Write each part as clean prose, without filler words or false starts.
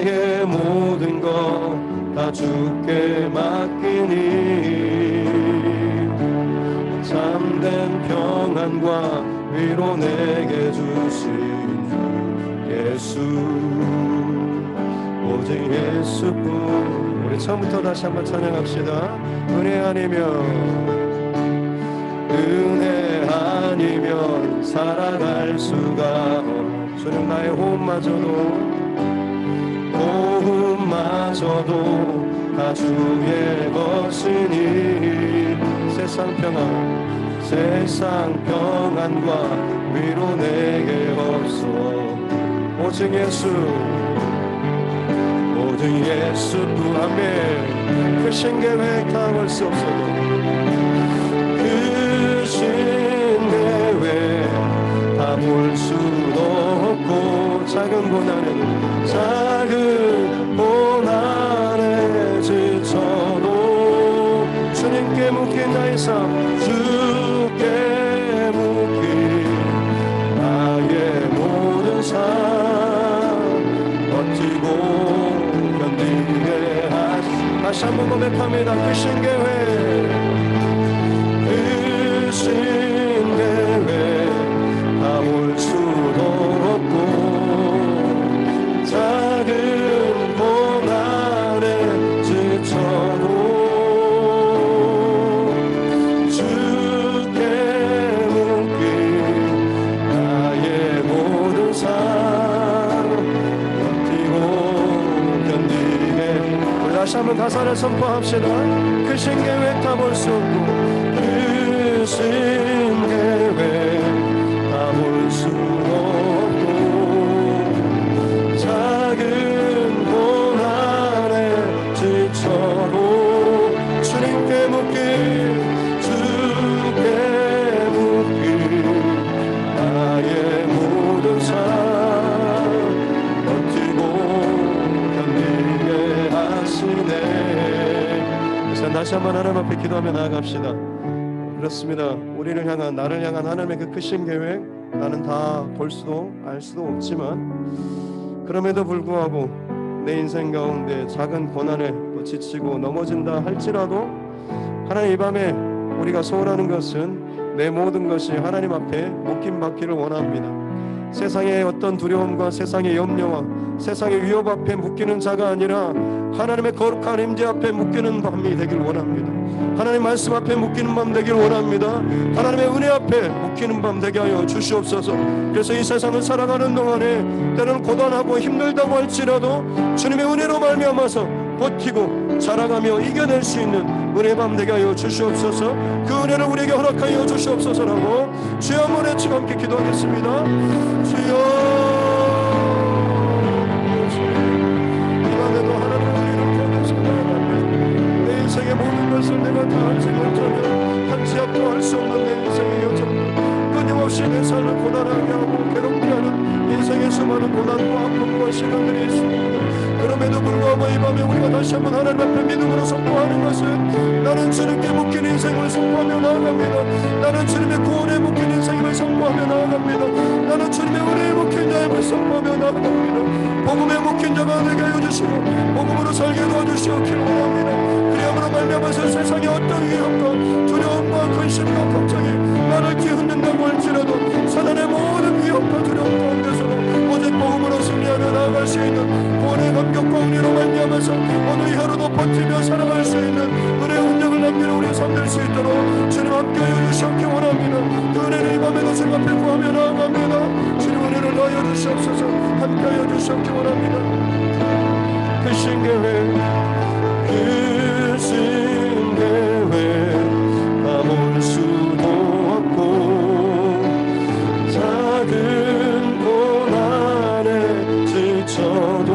나의 모든 것 다 주께 맡기니 참된 평안과 위로 내게 주신 주 예수 오직 예수뿐. 우리 처음부터 다시 한번 찬양합시다. 은혜 아니면 살아갈 수가 없. 주님 나의 호흡마저도 다 주의 것이니 세상 평안과 위로 내게 없어. 오직 예수뿐. 아멘. 크신 계획 다 볼 수 없어도 크신 계획 다 볼 수도 없고 작은 고난에 지쳐도 주님께 묶인 나의 삶 주께 묶인 나의 모든 삶 버티고 견디게 하시. 다시 한번 고백합니다. 크신 계획 다 볼 수도 없고 작은 고난에 지쳐도 주께 묶인 나의 모든 삶 버티고 견디게. 우리 다시 한번 가사를 선포합시다. 크신 계획 다 볼 수 없고 크신 계획 다 볼 수 없고 작은 고난에 지쳐도 주께 묶인 나의 모든 삶 버티고 견디게 하시네. 다시 한번 하나님 앞에 기도하며 나아갑시다. 그렇습니다. 나를 향한 하나님의 그 크신 계획 나는 다 볼 수도 알 수도 없지만 그럼에도 불구하고 내 인생 가운데 작은 고난에 또 지치고 넘어진다 할지라도 하나님 이 밤에 우리가 소원하는 것은 내 모든 것이 하나님 앞에 묶임 받기를 원합니다. 세상의 어떤 두려움과 세상의 염려와 세상의 위협 앞에 묶이는 자가 아니라 하나님의 거룩한 임재 앞에 묶이는 밤이 되길 원합니다. 하나님 말씀 앞에 묶이는 밤 되길 원합니다. 하나님의 은혜 앞에 묶이는 밤 되게 하여 주시옵소서. 그래서 이 세상을 살아가는 동안에 때로는 고단하고 힘들다고 할지라도 주님의 은혜로 말미암아서 버티고 자라가며 이겨낼 수 있는 은혜 밤 되게 하여 주시옵소서. 그 은혜를 우리에게 허락하여 주시옵소서라고 주여 한번 외치고 함께 기도하겠습니다. 주여 인생의 모든 것을 내가 다 알지 못하면 한치 앞도 할 수 없는 내 인생의 여정 끊임없이 내 삶을 고단하게 하고 괴롭게 하는 인생의 수많은 고난과 아픔과 시간들이 있습니다. 그럼에도 불구하고 이 밤에 우리가 다시 한번 하나님 앞에 믿음으로 선포하는 것은 나는 주님께 묶인 인생을 선포하며 나아갑니다. 나는 주님의 구원에 묶인 인생을 선포하며 나아갑니다. 나는 주님의 은혜에 묶인 자임을 선포하며 나아갑니다. 복음에 묶인 자가 되게 하여 주시고 복음으로 살게 도와주시옵기를 원합니다. 그리함으로 말미암아서 세상의 어떤 위협과 두려움과 근심과 걱정이 나를 뒤흔든다고 할지라도 사단의 모든 위협과 두려움 가운데서도 오직 복음으로 승리하며 나아갈 수 있는 구원의 감격과 은혜로 말미암아서 어느 이하로도 버티며 살아갈 수 있는 은혜의 흔적을 남기는 우리의 삶 될 수 있도록 주님 함께하여 주시옵기 원합니다. 그 은혜를 이 밤에도 주님 앞에 구하며 나아갑니다. 주님 은혜를 더하여 주시옵소서. 함께하여 주시옵기 원합니다. 크신 계획 크신 계획 다 볼 수도 없고 작은 고난에 지쳐도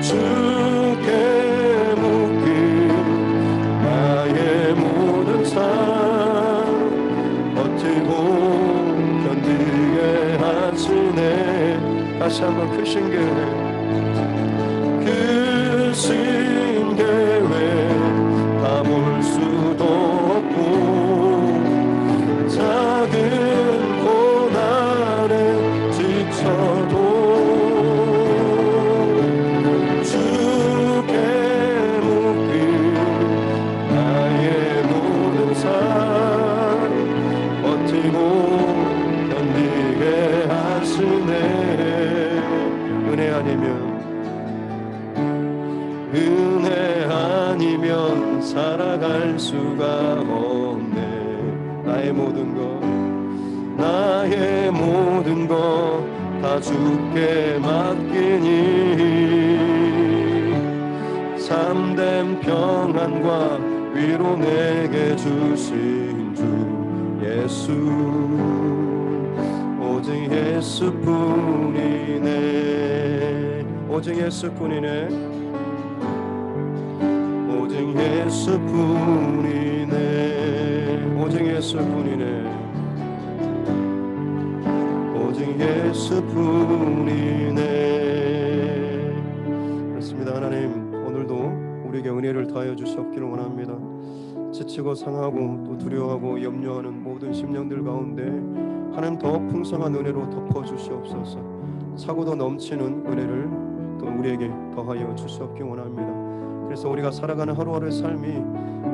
주께 묶인 나의 모든 삶 버티고 견디게 하시네. 다시 한번 크신 계획 크신 계획 다 볼 수도 없고 작은 고난에 지쳐도 살아갈 수가 없네. 나의 모든 것 다 주께 맡기니 참된 평안과 위로 내게 주신 주 예수, 오직 예수뿐이네. 오직 예수뿐이네. 오직 예수뿐이네. 오직 예수뿐이네. 오직 예수뿐이네. 그렇습니다. 하나님, 오늘도 우리에게 은혜를 더하여 주시옵기를 원합니다. 지치고 상하고 또 두려워하고 염려하는 모든 심령들 가운데 하나님 더 풍성한 은혜로 덮어주시옵소서. 차고도 넘치는 은혜를 또 우리에게 더하여 주시옵기 원합니다. 그래서 우리가 살아가는 하루하루의 삶이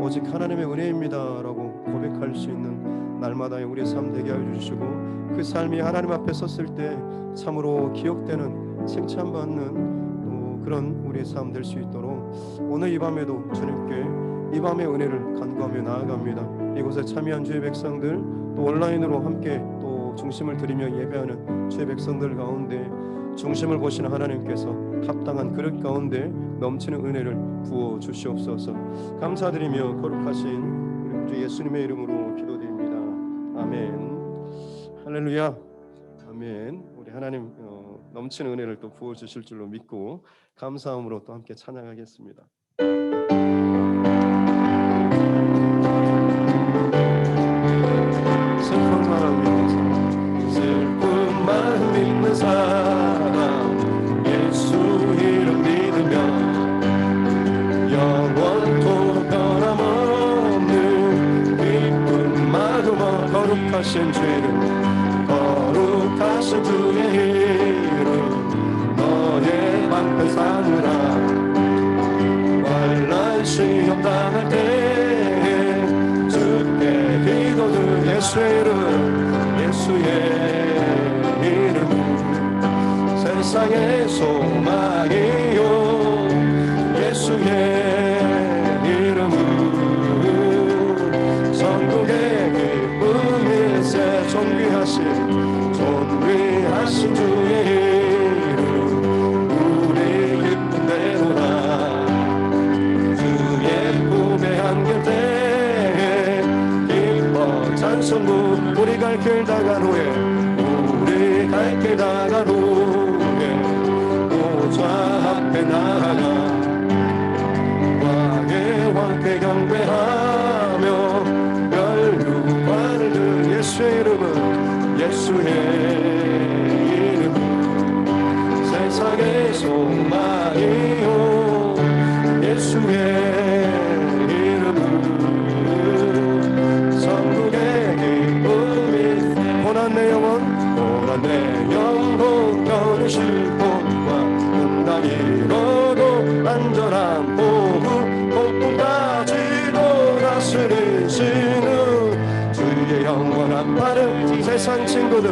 오직 하나님의 은혜입니다 라고 고백할 수 있는 날마다의 우리의 삶 되게 하여 주시고, 그 삶이 하나님 앞에 섰을 때 참으로 기억되는, 칭찬받는 그런 우리의 삶 될 수 있도록 오늘 이 밤에도 주님께 이 밤의 은혜를 간구하며 나아갑니다. 이곳에 참여한 주의 백성들, 또 온라인으로 함께 또 중심을 드리며 예배하는 주의 백성들 가운데 중심을 보시는 하나님께서 합당한 그릇 가운데 넘치는 은혜를 부어 주시옵소서. 감사드리며 거룩하신 우리 주 예수님의 이름으로 기도드립니다. 아멘. 할렐루야. 아멘. 우리 하나님 넘치는 은혜를 또 부어 주실 줄로 믿고 감사함으로 또 함께 찬양하겠습니다. 슬픈 마음 믿는 사람, 슬픈 마음 믿는 사람, 예수 이름 믿으며 영원토록 변함없는 기쁜 마음, 거룩하신 죄를, 거룩하신 주의 이름, 너의 방패 삼으라. 환난 시험 당할 때에 주께 기도는 예수의 이름, 예수의 이름, 세상의 소망이요 예수의 이름은 천국의 기쁨일세. 존귀하신 주의 이름, 우리 기쁜 대로라. 주의 품에 안길 때에 기뻐 찬송부, 우리 갈 길 다간 후에, 우리 갈 길 다간 후에 보좌 앞에 나아가 왕의 왕께 경배하며 멸류관을 들 예수의 이름은, 예수의 이름은 세상의 소망이요 예수의 이름은 천국의 기쁨이. 고난 내 영혼, 고난 내 영혼, 겨우실 곳과 응답 이뤄도 안전한 보후, 폭풍까지도 다스리시는 주의 영원한 발음. 세상 친구들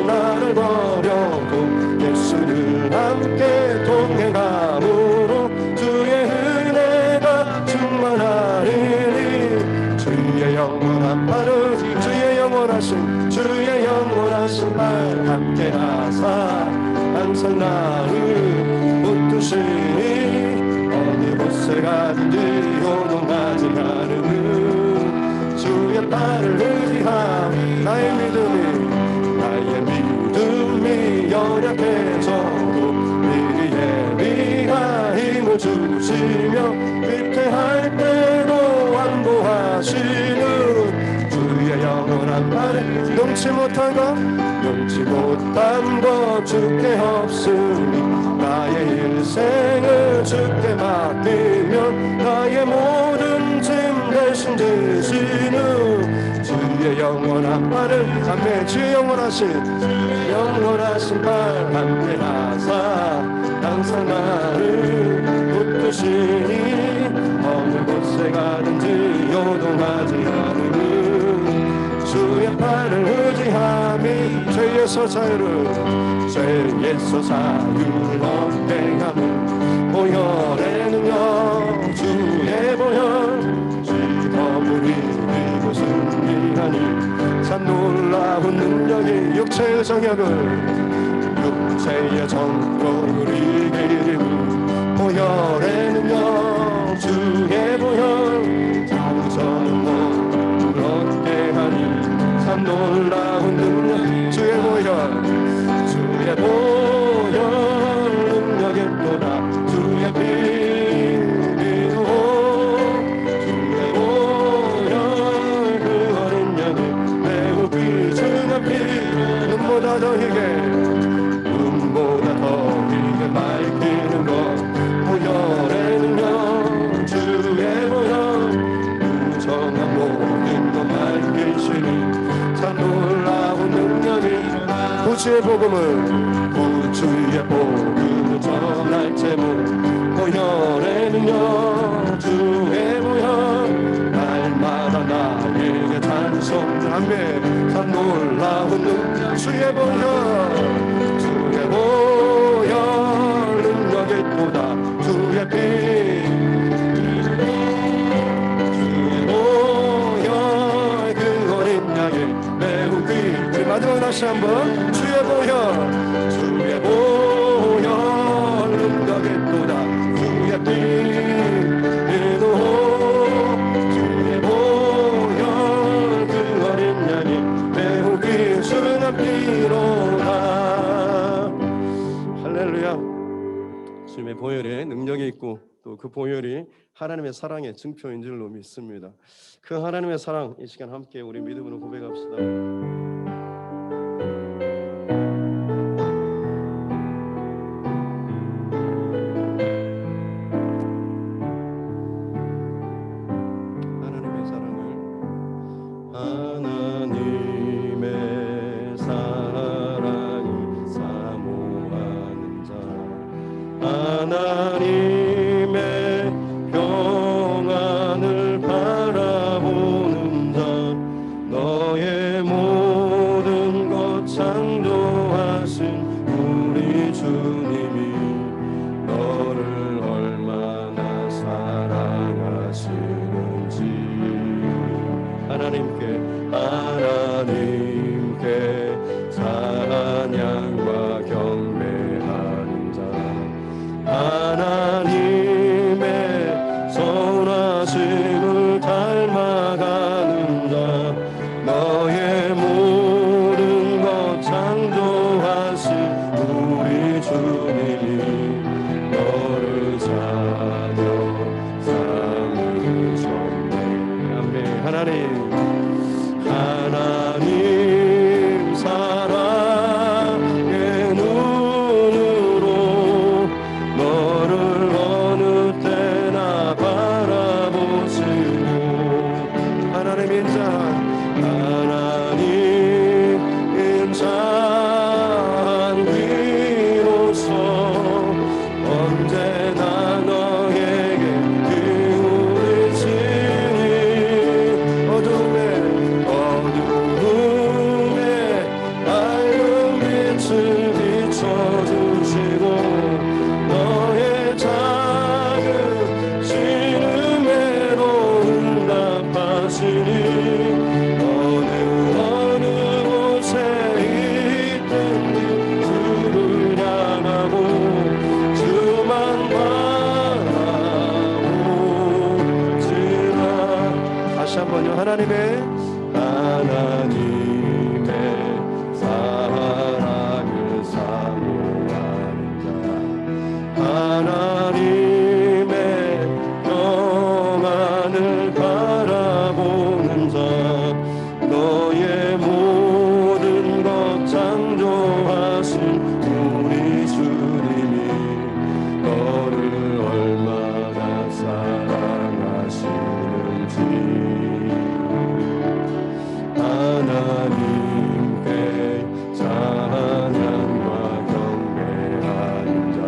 나를 버려도 예수를 함께 동행함으로 주의 은혜가 충만하리니. 주의 영원한 발음, 주의 영원하신 발 함께 하사 항상 나를 붙드시니. 어느 곳에 가든지 요동하지 않으는 주의 발을 의지함. 나의 믿음이 연약해져도 미리 예비한 힘을 주시며 위태할 때도 안보하시는 주의 영원한 발에 능치 못한 것 주께 없으니. 나의 일생을 주께 맡기며 나의 모든 짐 대신 지시는 주의 영원한 발을 함께, 주의 영원하신 발 함께 하사 항상 나를 붙드시니. 어느 곳에 가든지 요동하지 않으는 주의 팔을 의지함이. 죄에서 자유를 얻게 하는 보혈의 능력, 능력이 육체의 정약을 이기리니 보혈의 능력 주의 보혈 장성은 못 얻게 하니 참 놀라운 능력 주의 보혈 능력의 또다 주의 피로 주의 보혈 그 어린 양이 매우 귀중한 피 눈보다 더 희게 밝히는 것 보혈의 능력 주의 보혈 무정한 모든 것 밝히시니 참 놀라운 능력이 구주의 복음을 전할 제목 보혈의 능력 주의 보혈 날마다 나에게 찬송하며 참 놀라운 능력 주의 보혈 능력이 또다 주의 피 주의 보혈 그 어린 양의 매우 귀 마지막 다시 한번 주의 보혈 능력이 또다 주의 피로 주의 보혈 그 어린 양의 매우 귀중한 피로다. 할렐루야. 주님의 보혈에 능력이 있고 또 그 보혈이 하나님의 사랑의 증표인 줄로 믿습니다. 그 하나님의 사랑 이 시간 함께 우리 믿음으로 고백합시다. 하나님의 평안을 바라보는 자 너의 모든 것 창조하신 우리 주님이 너를 얼마나 사랑하시는지 하나님께 찬양과 경배하는 자 하나님의 선하심을 닮아가는 자 너의 모든 것 창조하신 우리 주님이 너를 자녀 삼으셨네. 아멘. 하나님 사랑의 눈으로 너를 어느 때나 바라보시고 하나님 인자한 비로소 언제나 너에게 기울이시니 어둠에 밝은 빛을 비춰주시고 너의 작은 신음에도 응답하시니 어느 곳에 있든지 주를 향하고 주만 바라보지라. 다시 한번요. 하나님의 사랑을 사모하는 자 하나님의 평안을 바라보는 자 너의 모든 것 창조하신 우리 주님이 너를 얼마나 사랑하시는지 하나님께 찬양과 경배하는 자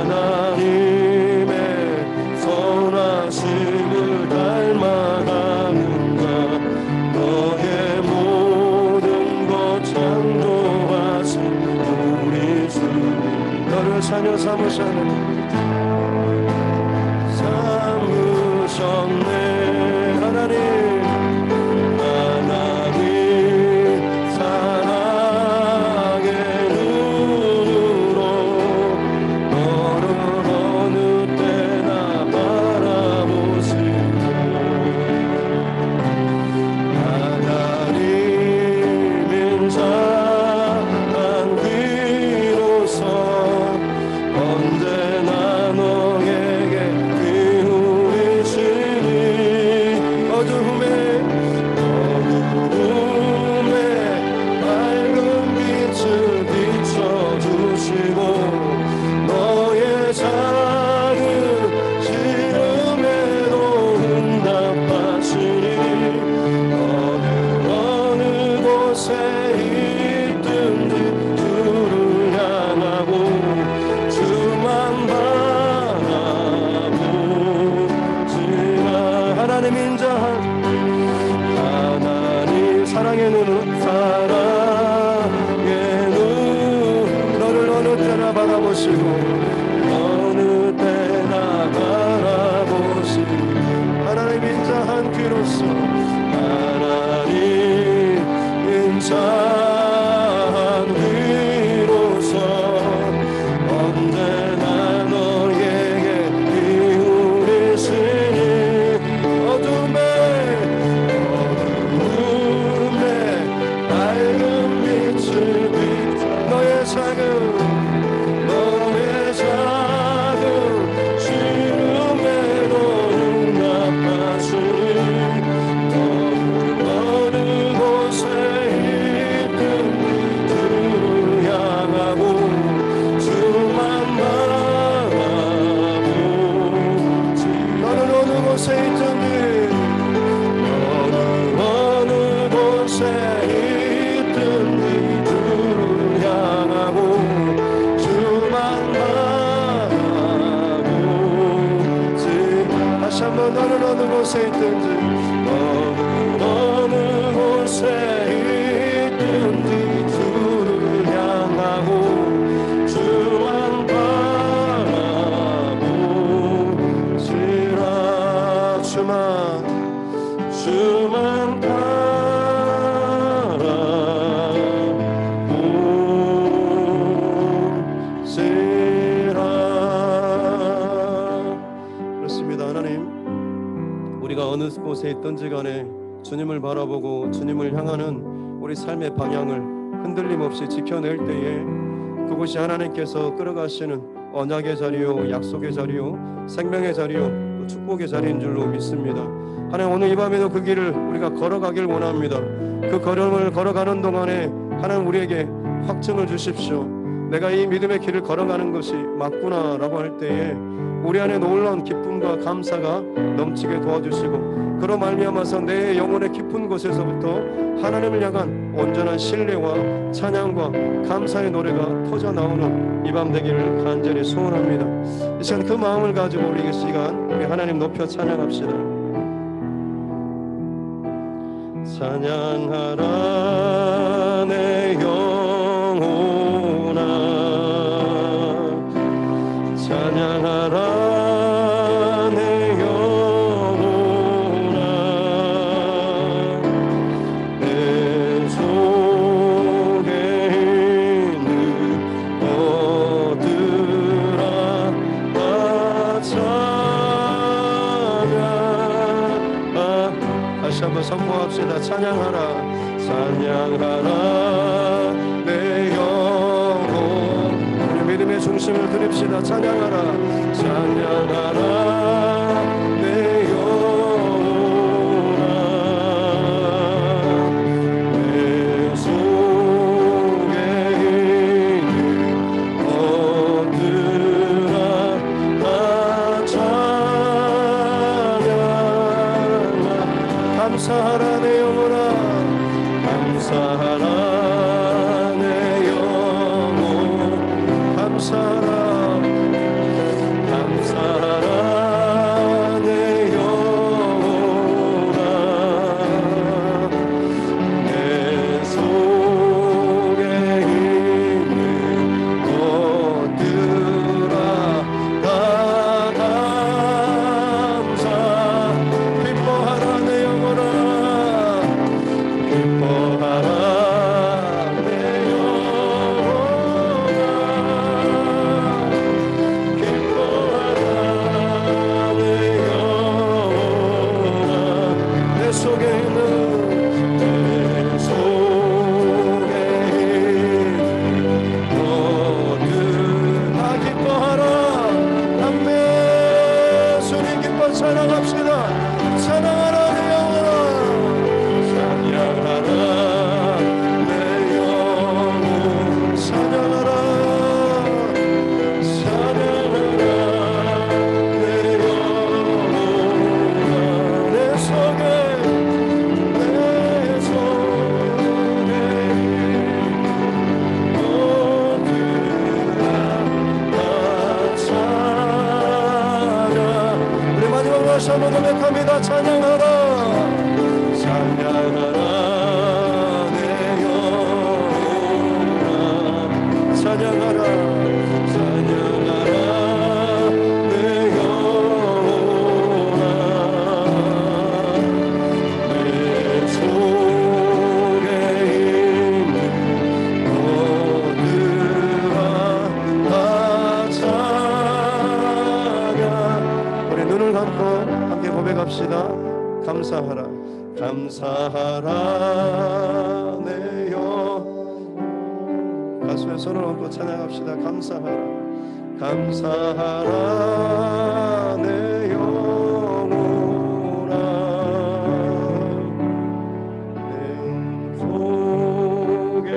하나님의 선하심을 닮아가는 자 너의 모든 것 창조하신 우리 주님 너를 자녀 삼으셨네. 하나님 바라보시고 어느 때나 바라보시고 하나님 인자한 귀로서 하나님 인자한 귀로서 언제나 너에게 기울이시니 어둠에 밝은 빛을 비춰 너의 작은 시름에도 응답하시니 어느 곳에 있든 주를 향하고 주만 바라보지 너는 어느 곳에 있든지 어느 곳에 있든지 주를 향하고 주만 바라보지 다시 한번 너는 어느 곳에 있든지 어느 곳에 있든지 주를 향하고 주만 바라보지라 주만 바라보지라. 그렇습니다. 하나님, 우리가 어느 곳에 있든지 간에 주님을 바라보고 주님을 향하는 우리 삶의 방향을 흔들림 없이 지켜낼 때에 그곳이 하나님께서 끌어가시는 언약의 자리요, 약속의 자리요, 생명의 자리요, 또 축복의 자리인 줄로 믿습니다. 하나님, 오늘 이 밤에도 그 길을 우리가 걸어가길 원합니다. 그 걸음을 걸어가는 동안에 하나님 우리에게 확증을 주십시오. 내가 이 믿음의 길을 걸어가는 것이 맞구나 라고 할 때에 우리 안에 놀라운 기쁨과 감사가 넘치게 도와주시고 그로 말미암아서 내 영혼의 깊은 곳에서부터 하나님을 향한 온전한 신뢰와 찬양과 감사의 노래가 터져 나오는 이 밤 되기를 간절히 소원합니다. 이 시간 그 마음을 가지고 우리 이 시간 우리 하나님 높여 찬양합시다. 찬양하라 내 영혼아 찬양하라 한번 선포합시다. 찬양하라 내 영혼 우리 믿음의 중심을 드립시다. 찬양하라 내 영혼아 내 속에 있는 것들아 다 감사하라 내 영혼아 감사하라 내 영혼 감사하라 내 영혼아 내 속에 있는 것들아 다 감사 기뻐하라 내 영혼아 기뻐하라 내 영혼아 기뻐하라 내 영혼아 내 속에 있는 것들 다 기뻐하라 아멘 주님 기뻐 찬양합시다 찬양하라 내 영혼아 찬양하라 내 영혼 찬양하라 내 영혼아 내 속에 우리 마지막으로 다시 한번 고백합니다. 찬양하라 내 영혼아 찬양하라 감사하라 감사하라 내여 가슴에 손을 얹고 찬양합시다. 감사하라 감사하라 내 영혼아 내 속에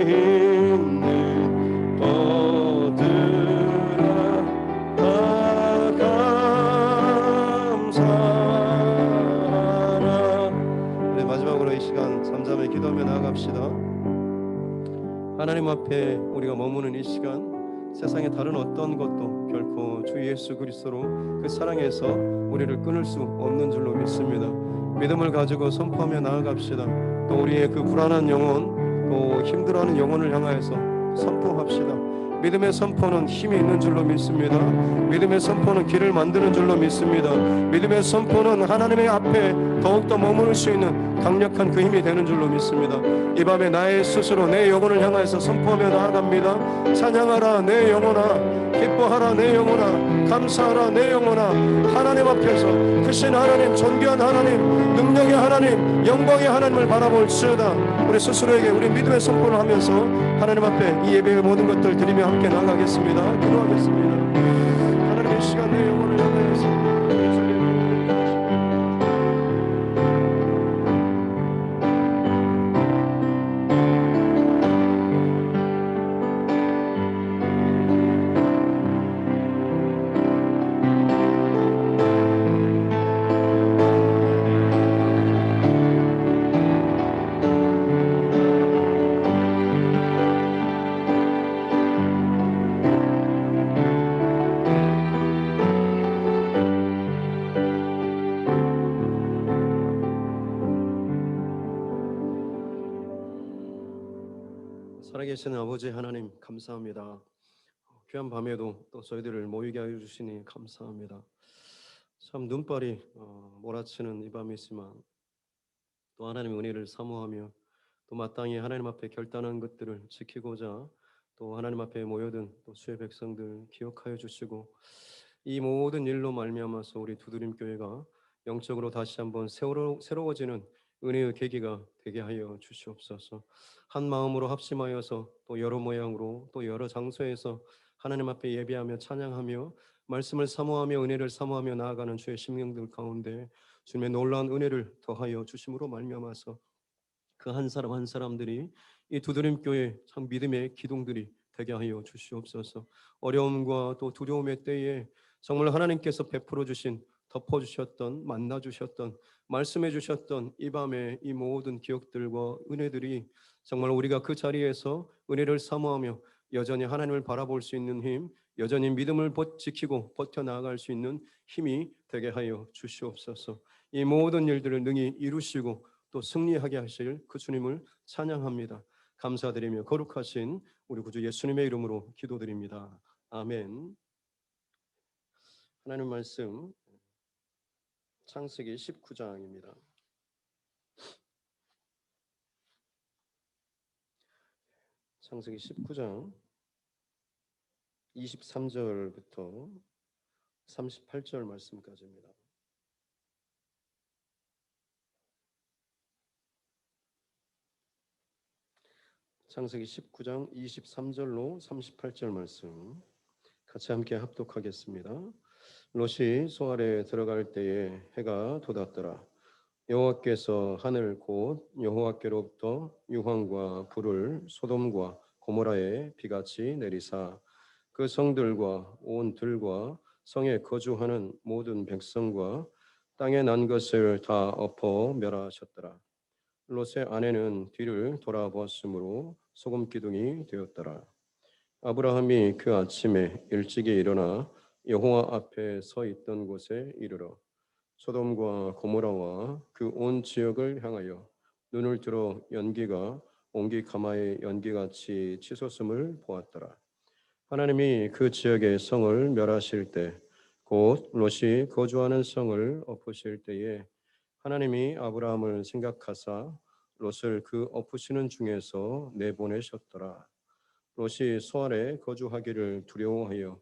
있는 것들아 다 감사하라. 네, 마지막으로 이 시간 잠잠히 기도하며 나아갑시다. 하나님 앞에 우리가 머무는 이 시간 세상의 다른 어떤 것도 결코 주 예수 그리스도로 그 사랑에서 우리를 끊을 수 없는 줄로 믿습니다. 믿음을 가지고 선포하며 나아갑시다. 또 우리의 그 불안한 영혼 또 힘들어하는 영혼을 향하여서 선포합시다. 믿음의 선포는 힘이 있는 줄로 믿습니다. 믿음의 선포는 길을 만드는 줄로 믿습니다. 믿음의 선포는 하나님의 앞에 더욱더 머무를 수 있는 강력한 그 힘이 되는 줄로 믿습니다. 이 밤에 나의 스스로 내 영혼을 향해서 선포하며 나아갑니다. 찬양하라 내 영혼아, 기뻐하라 내 영혼아, 감사하라 내 영혼아. 하나님 앞에서 크신 하나님, 존귀한 하나님, 능력의 하나님, 영광의 하나님을 바라볼지어다. 우리 스스로에게 우리 믿음의 선포를 하면서 하나님 앞에 이 예배의 모든 것들 드리며 함께 나아가겠습니다. 기도하겠습니다. 하나님의 시간 내 영혼을 향하여서 살아계시는 아버지 하나님 감사합니다. 귀한 밤에도 또 저희들을 모이게 하여 주시니 감사합니다. 참 눈발이 몰아치는 이 밤이지만 또 하나님의 은혜를 사모하며 또 마땅히 하나님 앞에 결단한 것들을 지키고자 또 하나님 앞에 모여든 또 주의 백성들 기억하여 주시고 이 모든 일로 말미암아서 우리 두드림 교회가 영적으로 다시 한번 새로워지는 은혜의 계기가 되게 하여 주시옵소서. 한 마음으로 합심하여서 또 여러 모양으로 또 여러 장소에서 하나님 앞에 예배하며 찬양하며 말씀을 사모하며 은혜를 사모하며 나아가는 주의 심령들 가운데 주님의 놀라운 은혜를 더하여 주심으로 말미암아서 그 한 사람 한 사람들이 이 두드림 교회 참 믿음의 기둥들이 되게 하여 주시옵소서. 어려움과 또 두려움의 때에 정말 하나님께서 베풀어 주신 덮어 주셨던 만나 주셨던 말씀해 주셨던 이 밤의 이 모든 기억들과 은혜들이 정말 우리가 그 자리에서 은혜를 사모하며 여전히 하나님을 바라볼 수 있는 힘, 여전히 믿음을 지키고 버텨 나아갈 수 있는 힘이 되게 하여 주시옵소서. 이 모든 일들을 능히 이루시고 또 승리하게 하실 그 주님을 찬양합니다. 감사드리며 거룩하신 우리 구주 예수님의 이름으로 기도드립니다. 아멘. 하나님 말씀 창세기 19장입니다. 창세기 19장 23절부터 38절 말씀까지입니다. 창세기 19장 23절로 38절 말씀 같이 함께 합독하겠습니다. 롯이 소알에 들어갈 때에 해가 돋았더라. 여호와께서 하늘 곧 여호와께로부터 유황과 불을 소돔과 고모라에 비같이 내리사 그 성들과 온 들과 성에 거주하는 모든 백성과 땅에 난 것을 다 엎어 멸하셨더라. 롯의 아내는 뒤를 돌아보았으므로 소금 기둥이 되었더라. 아브라함이 그 아침에 일찍이 일어나 여호와 앞에 서 있던 곳에 이르러 소돔과 고모라와 그 온 지역을 향하여 눈을 들어 연기가 옹기 가마의 연기같이 치솟음을 보았더라. 하나님이 그 지역의 성을 멸하실 때 곧 롯이 거주하는 성을 엎으실 때에 하나님이 아브라함을 생각하사 롯을 그 엎으시는 중에서 내보내셨더라. 롯이 소알에 거주하기를 두려워하여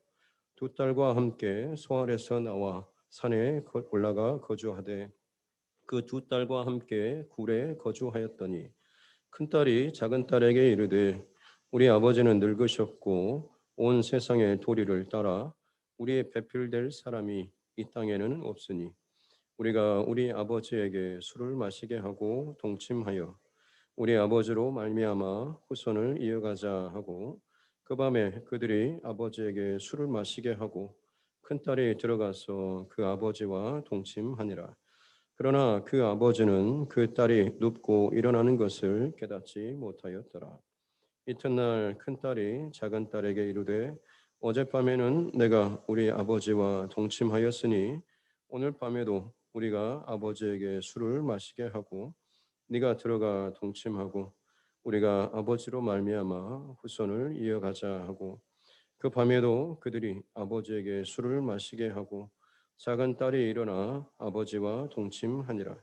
두 딸과 함께 소알에서 나와 산에 올라가 거주하되 그 두 딸과 함께 굴에 거주하였더니 큰딸이 작은딸에게 이르되 우리 아버지는 늙으셨고 온 세상의 도리를 따라 우리의 배필될 사람이 이 땅에는 없으니 우리가 우리 아버지에게 술을 마시게 하고 동침하여 우리 아버지로 말미암아 후손을 이어가자 하고 그 밤에 그들이 아버지에게 술을 마시게 하고 큰딸이 들어가서 그 아버지와 동침하니라. 그러나 그 아버지는 그 딸이 눕고 일어나는 것을 깨닫지 못하였더라. 이튿날 큰딸이 작은딸에게 이르되 어젯밤에는 내가 우리 아버지와 동침하였으니 오늘 밤에도 우리가 아버지에게 술을 마시게 하고 네가 들어가 동침하고 우리가 아버지로 말미암아 후손을 이어가자 하고 그 밤에도 그들이 아버지에게 술을 마시게 하고 작은 딸이 일어나 아버지와 동침하니라.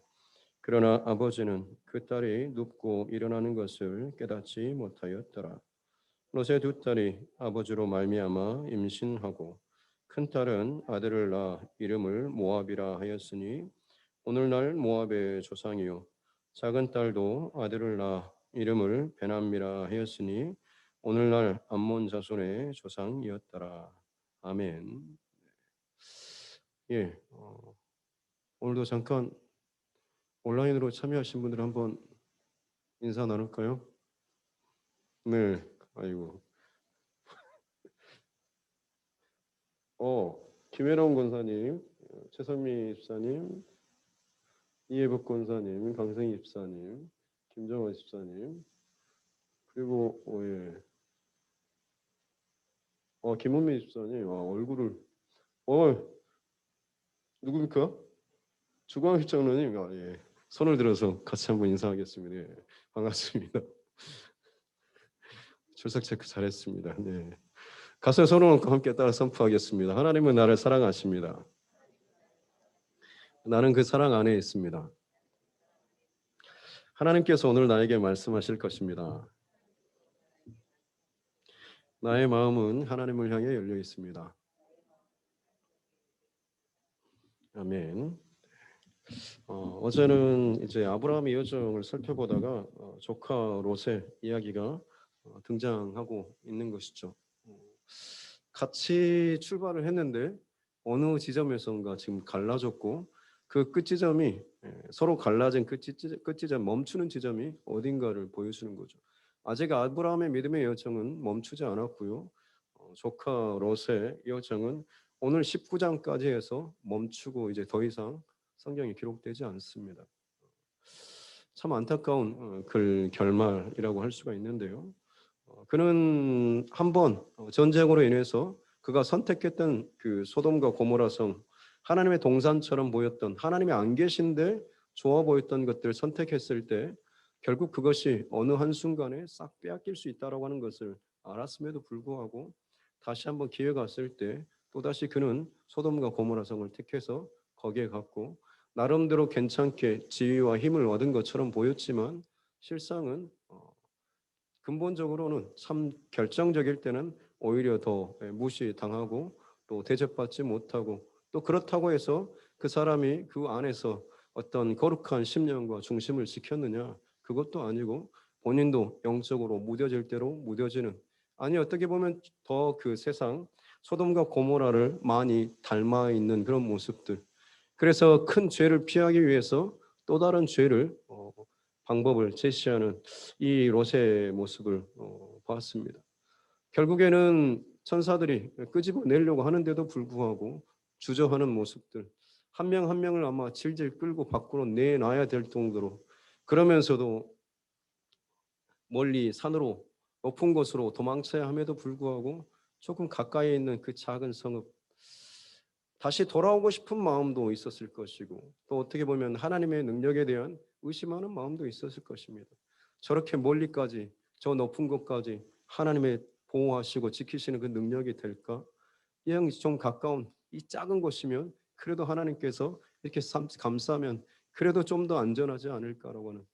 그러나 아버지는 그 딸이 눕고 일어나는 것을 깨닫지 못하였더라. 롯의 두 딸이 아버지로 말미암아 임신하고 큰 딸은 아들을 낳아 이름을 모압이라 하였으니 오늘날 모압의 조상이요 작은 딸도 아들을 낳아 이름을 베남미라 하였으니 오늘날 암몬 자손의 조상이었더라. 아멘. 예, 오늘도 잠깐 온라인으로 참여하신 분들 한번 인사 나눌까요? 네, 아이고. 김혜롱 권사님, 최선미 집사님, 이예복 권사님, 강승희 집사님, 김정원 집사님, 그리고 예, 김은미 집사님, 얼굴을 누굽니까? 주광희 장로님, 예, 손을 들어서 같이 한번 인사하겠습니다. 예, 반갑습니다. 출석 체크 잘했습니다. 네. 가수의 손흥원과 함께 따라 선포하겠습니다. 하나님은 나를 사랑하십니다. 나는 그 사랑 안에 있습니다. 하나님께서 오늘 나에게 말씀하실 것입니다. 나의 마음은 하나님을 향해 열려 있습니다. 아멘. 어제는 이제 아브라함의 여정을 살펴보다가 조카 롯의 이야기가 등장하고 있는 것이죠. 같이 출발을 했는데 어느 지점에선가 지금 갈라졌고 그 끝지점이 서로 갈라진 끝지점 멈추는 지점이 어딘가를 보여주는 거죠. 아직 아브라함의 믿음의 여정은 멈추지 않았고요. 조카 롯의 여정은 오늘 19장까지 해서 멈추고 이제 더 이상 성경이 기록되지 않습니다. 참 안타까운 그 결말이라고 할 수가 있는데요. 그는 한번 전쟁으로 인해서 그가 선택했던 그 소돔과 고모라성 하나님의 동산처럼 보였던 하나님이 안 계신데 좋아 보였던 것들을 선택했을 때 결국 그것이 어느 한순간에 싹 빼앗길 수 있다라고 하는 것을 알았음에도 불구하고 다시 한번 기회가 왔을 때 또다시 그는 소돔과 고모라성을 택해서 거기에 갔고 나름대로 괜찮게 지위와 힘을 얻은 것처럼 보였지만 실상은 근본적으로는 참 결정적일 때는 오히려 더 무시당하고 또 대접받지 못하고 또 그렇다고 해서 그 사람이 그 안에서 어떤 거룩한 심령과 중심을 지켰느냐 그것도 아니고 본인도 영적으로 무뎌질 대로 무뎌지는 아니 어떻게 보면 더 그 세상 소돔과 고모라를 많이 닮아 있는 그런 모습들 그래서 큰 죄를 피하기 위해서 또 다른 죄를 방법을 제시하는 이 롯의 모습을 보았습니다. 결국에는 천사들이 끄집어내려고 하는데도 불구하고 주저하는 모습들 한 명 한 명을 아마 질질 끌고 밖으로 내놔야 될 정도로 그러면서도 멀리 산으로 높은 곳으로 도망쳐야 함에도 불구하고 조금 가까이 있는 그 작은 성읍 다시 돌아오고 싶은 마음도 있었을 것이고 또 어떻게 보면 하나님의 능력에 대한 의심하는 마음도 있었을 것입니다. 저렇게 멀리까지 저 높은 곳까지 하나님의 보호하시고 지키시는 그 능력이 될까? 그냥 좀 가까운 이 작은 곳이면 그래도 하나님께서 이렇게 감싸면 그래도 좀 더 안전하지 않을까라고 하는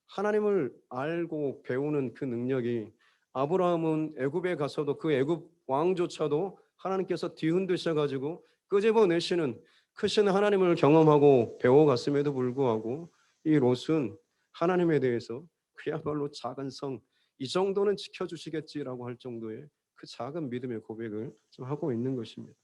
하나님을 알고 배우는 그 능력이 아브라함은 애굽에 가서도 그 애굽 왕조차도 하나님께서 뒤흔드셔 가지고 끄집어내시는 크신 하나님을 경험하고 배워갔음에도 불구하고 이 롯은 하나님에 대해서 그야말로 작은 성, 이 정도는 지켜주시겠지라고 할 정도의 그 작은 믿음의 고백을 좀 하고 있는 것입니다.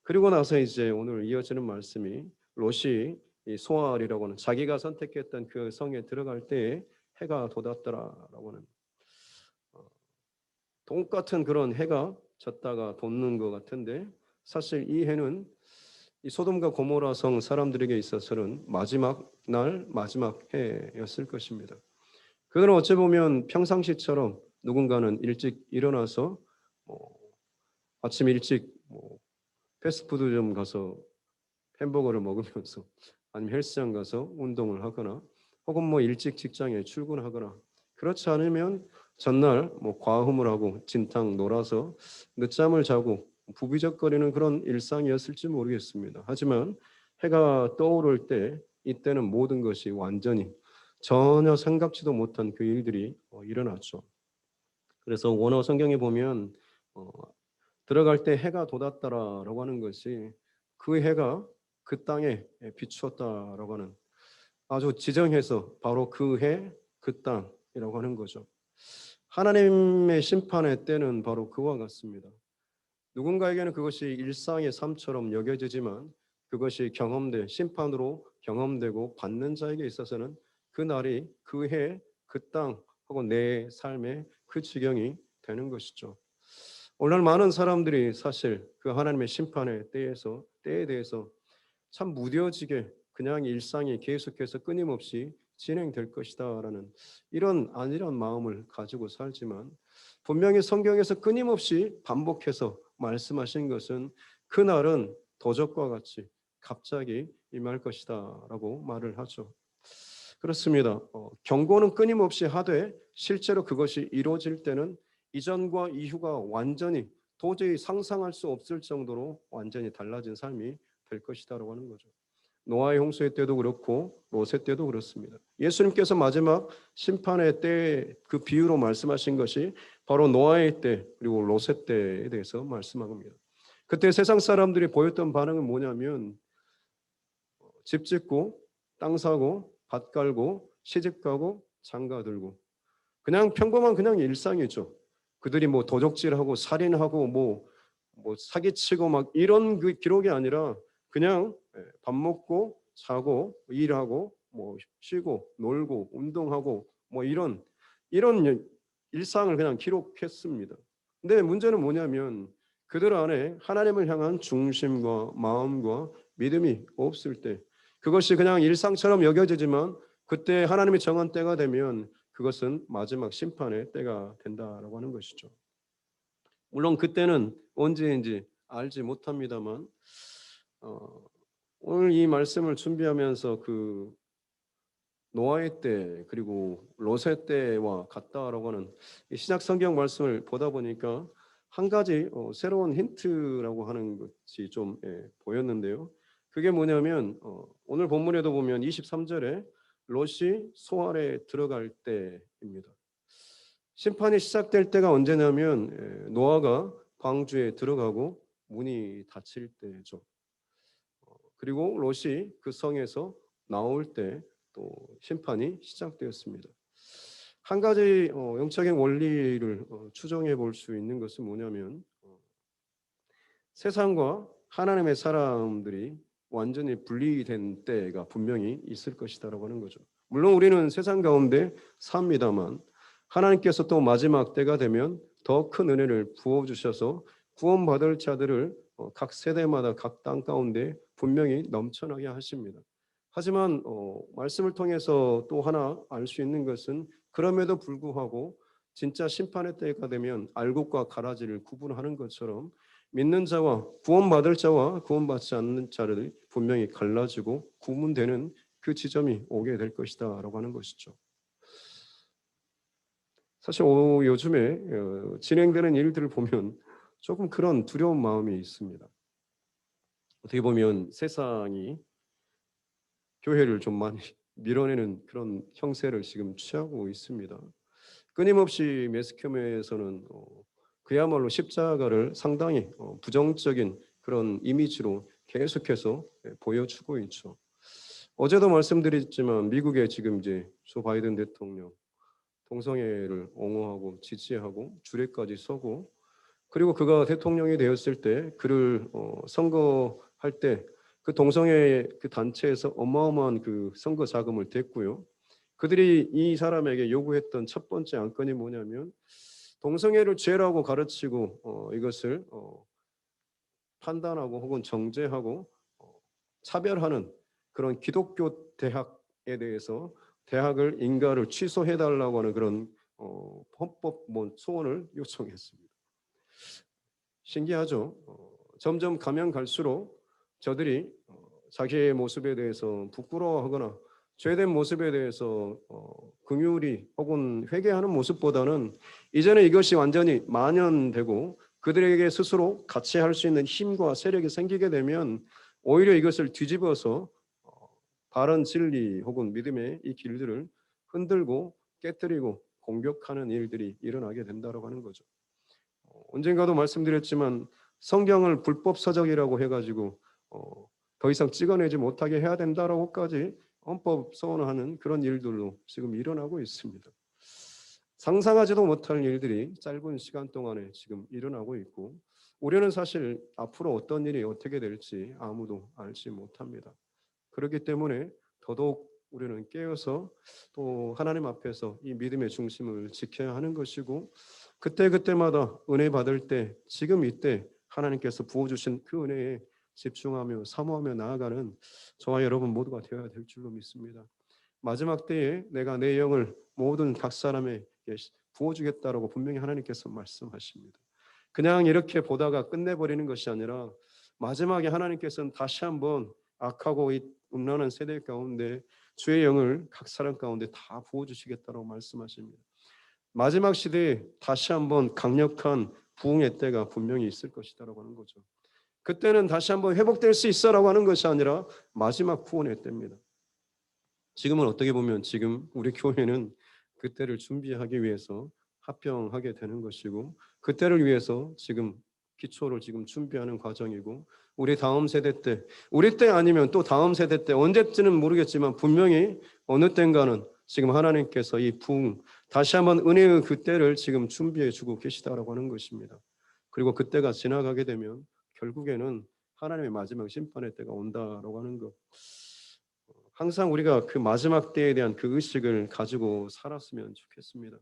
그리고 나서 이제 오늘 이어지는 말씀이 롯이 이 소알이라고 하는 자기가 선택했던 그 성에 들어갈 때에 해가 돋았더라라고 하는 똑같은 그런 해가 졌다가 돋는 것 같은데 사실 이 해는 이 소돔과 고모라 성 사람들에게 있어서는 마지막 날 마지막 해였을 것입니다. 그들은 어찌 보면 평상시처럼 누군가는 일찍 일어나서 뭐 아침 일찍 뭐 패스트푸드점 가서 햄버거를 먹으면서 아니면 헬스장 가서 운동을 하거나 혹은 뭐 일찍 직장에 출근하거나 그렇지 않으면 전날 뭐 과음을 하고 진탕 놀아서 늦잠을 자고 부비적거리는 그런 일상이었을지 모르겠습니다. 하지만 해가 떠오를 때 이때는 모든 것이 완전히 전혀 생각지도 못한 그 일들이 일어났죠. 그래서 원어 성경에 보면 어, 들어갈 때 해가 돋았다라고 하는 것이 그 해가 그 땅에 비추었다라고 하는 아주 지정해서 바로 그 해, 그 땅이라고 하는 거죠. 하나님의 심판의 때는 바로 그와 같습니다. 누군가에게는 그것이 일상의 삶처럼 여겨지지만 그것이 경험돼 심판으로 경험되고 받는 자에게 있어서는 그 날이 그 해, 그 땅 혹은 내 삶의 그 지경이 되는 것이죠. 오늘 많은 사람들이 사실 그 하나님의 심판의 때에 대해서 참 무뎌지게 그냥 일상이 계속해서 끊임없이 진행될 것이다라는 이런 안일한 마음을 가지고 살지만 분명히 성경에서 끊임없이 반복해서 말씀하신 것은 그날은 도적과 같이 갑자기 임할 것이다라고 말을 하죠. 그렇습니다. 경고는 끊임없이 하되 실제로 그것이 이루어질 때는 이전과 이후가 완전히 도저히 상상할 수 없을 정도로 완전히 달라진 삶이 될 것이다라고 하는 거죠. 노아의 홍수의 때도 그렇고 롯의 때도 그렇습니다. 예수님께서 마지막 심판의 때 그 비유로 말씀하신 것이 바로 노아의 때 그리고 롯의 때에 대해서 말씀합니다. 그때 세상 사람들이 보였던 반응은 뭐냐면 집 짓고 땅 사고 밭 갈고 시집 가고 장가 들고 그냥 평범한 그냥 일상이죠. 그들이 뭐 도적질하고 살인하고 뭐 사기치고 막 이런 그 기록이 아니라 그냥 밥 먹고 자고 일하고 뭐 쉬고 놀고 운동하고 뭐 이런 일상을 그냥 기록했습니다. 근데 문제는 뭐냐면 그들 안에 하나님을 향한 중심과 마음과 믿음이 없을 때 그것이 그냥 일상처럼 여겨지지만 그때 하나님이 정한 때가 되면 그것은 마지막 심판의 때가 된다라고 하는 것이죠. 물론 그때는 언제인지 알지 못합니다만 오늘 이 말씀을 준비하면서 그 노아의 때 그리고 롯의 때와 같다라고 하는 이 신약 성경 말씀을 보다 보니까 한 가지 새로운 힌트라고 하는 것이 좀 보였는데요. 그게 뭐냐면 오늘 본문에도 보면 23절에 롯이 소알에 들어갈 때입니다. 심판이 시작될 때가 언제냐면 노아가 방주에 들어가고 문이 닫힐 때죠. 그리고 롯이 그 성에서 나올 때 또 심판이 시작되었습니다. 한 가지 영적인 원리를 추정해 볼 수 있는 것은 뭐냐면 세상과 하나님의 사람들이 완전히 분리된 때가 분명히 있을 것이다라고 하는 거죠. 물론 우리는 세상 가운데 삽니다만 하나님께서 또 마지막 때가 되면 더 큰 은혜를 부어 주셔서 구원받을 자들을 각 세대마다 각 땅 가운데 분명히 넘쳐나게 하십니다. 하지만 말씀을 통해서 또 하나 알 수 있는 것은 그럼에도 불구하고 진짜 심판의 때가 되면 알곡과 가라지를 구분하는 것처럼 믿는 자와 구원받을 자와 구원받지 않는 자를 분명히 갈라지고 구분되는 그 지점이 오게 될 것이다라고 하는 것이죠. 사실 요즘에 진행되는 일들을 보면 조금 그런 두려운 마음이 있습니다. 어떻게 보면 세상이 교회를 좀 많이 밀어내는 그런 형세를 지금 취하고 있습니다. 끊임없이 매스컴에서는 그야말로 십자가를 상당히 부정적인 그런 이미지로 계속해서 보여주고 있죠. 어제도 말씀드렸지만 미국의 지금 이제 조 바이든 대통령 동성애를 옹호하고 지지하고 주례까지 서고, 그리고 그가 대통령이 되었을 때 그를 선거할 때 그 동성애 그 단체에서 어마어마한 그 선거 자금을 댔고요. 그들이 이 사람에게 요구했던 첫 번째 안건이 뭐냐면 동성애를 죄라고 가르치고 이것을 판단하고 혹은 정죄하고 차별하는 그런 기독교 대학에 대해서 대학을 인가를 취소해달라고 하는 그런 헌법 소원을 요청했습니다. 신기하죠. 점점 가면 갈수록 저들이 자기의 모습에 대해서 부끄러워하거나 죄된 모습에 대해서 긍휼히 혹은 회개하는 모습보다는 이제는 이것이 완전히 만연되고 그들에게 스스로 같이 할 수 있는 힘과 세력이 생기게 되면 오히려 이것을 뒤집어서 바른 진리 혹은 믿음의 이 길들을 흔들고 깨뜨리고 공격하는 일들이 일어나게 된다고 하는 거죠. 언젠가도 말씀드렸지만 성경을 불법 서적이라고 해가지고 더 이상 찍어내지 못하게 해야 된다라고까지 헌법 소원하는 그런 일들도 지금 일어나고 있습니다. 상상하지도 못할 일들이 짧은 시간 동안에 지금 일어나고 있고, 우리는 사실 앞으로 어떤 일이 어떻게 될지 아무도 알지 못합니다. 그렇기 때문에 더더욱 우리는 깨어서 또 하나님 앞에서 이 믿음의 중심을 지켜야 하는 것이고, 그때그때마다 은혜 받을 때 지금 이때 하나님께서 부어주신 그 은혜에 집중하며 사모하며 나아가는 저와 여러분 모두가 되어야 될 줄로 믿습니다. 마지막 때에 내가 내 영을 모든 각 사람에게 부어주겠다라고 분명히 하나님께서 말씀하십니다. 그냥 이렇게 보다가 끝내버리는 것이 아니라 마지막에 하나님께서는 다시 한번 악하고 이 음란한 세대 가운데 주의 영을 각 사람 가운데 다 부어주시겠다고 말씀하십니다. 마지막 시대에 다시 한번 강력한 부흥의 때가 분명히 있을 것이다라고 하는 거죠. 그때는 다시 한번 회복될 수 있어라고 하는 것이 아니라 마지막 구원의 때입니다. 지금은 어떻게 보면 지금 우리 교회는 그때를 준비하기 위해서 합병하게 되는 것이고, 그때를 위해서 지금 기초를 지금 준비하는 과정이고, 우리 다음 세대 때, 우리 때 아니면 또 다음 세대 때 언제쯤은 모르겠지만 분명히 어느 때인가는 지금 하나님께서 이 부흥 다시 한번 은혜의 그 때를 지금 준비해 주고 계시다라고 하는 것입니다. 그리고 그때가 지나가게 되면 결국에는 하나님의 마지막 심판의 때가 온다라고 하는 것. 항상 우리가 그 마지막 때에 대한 그 의식을 가지고 살았으면 좋겠습니다.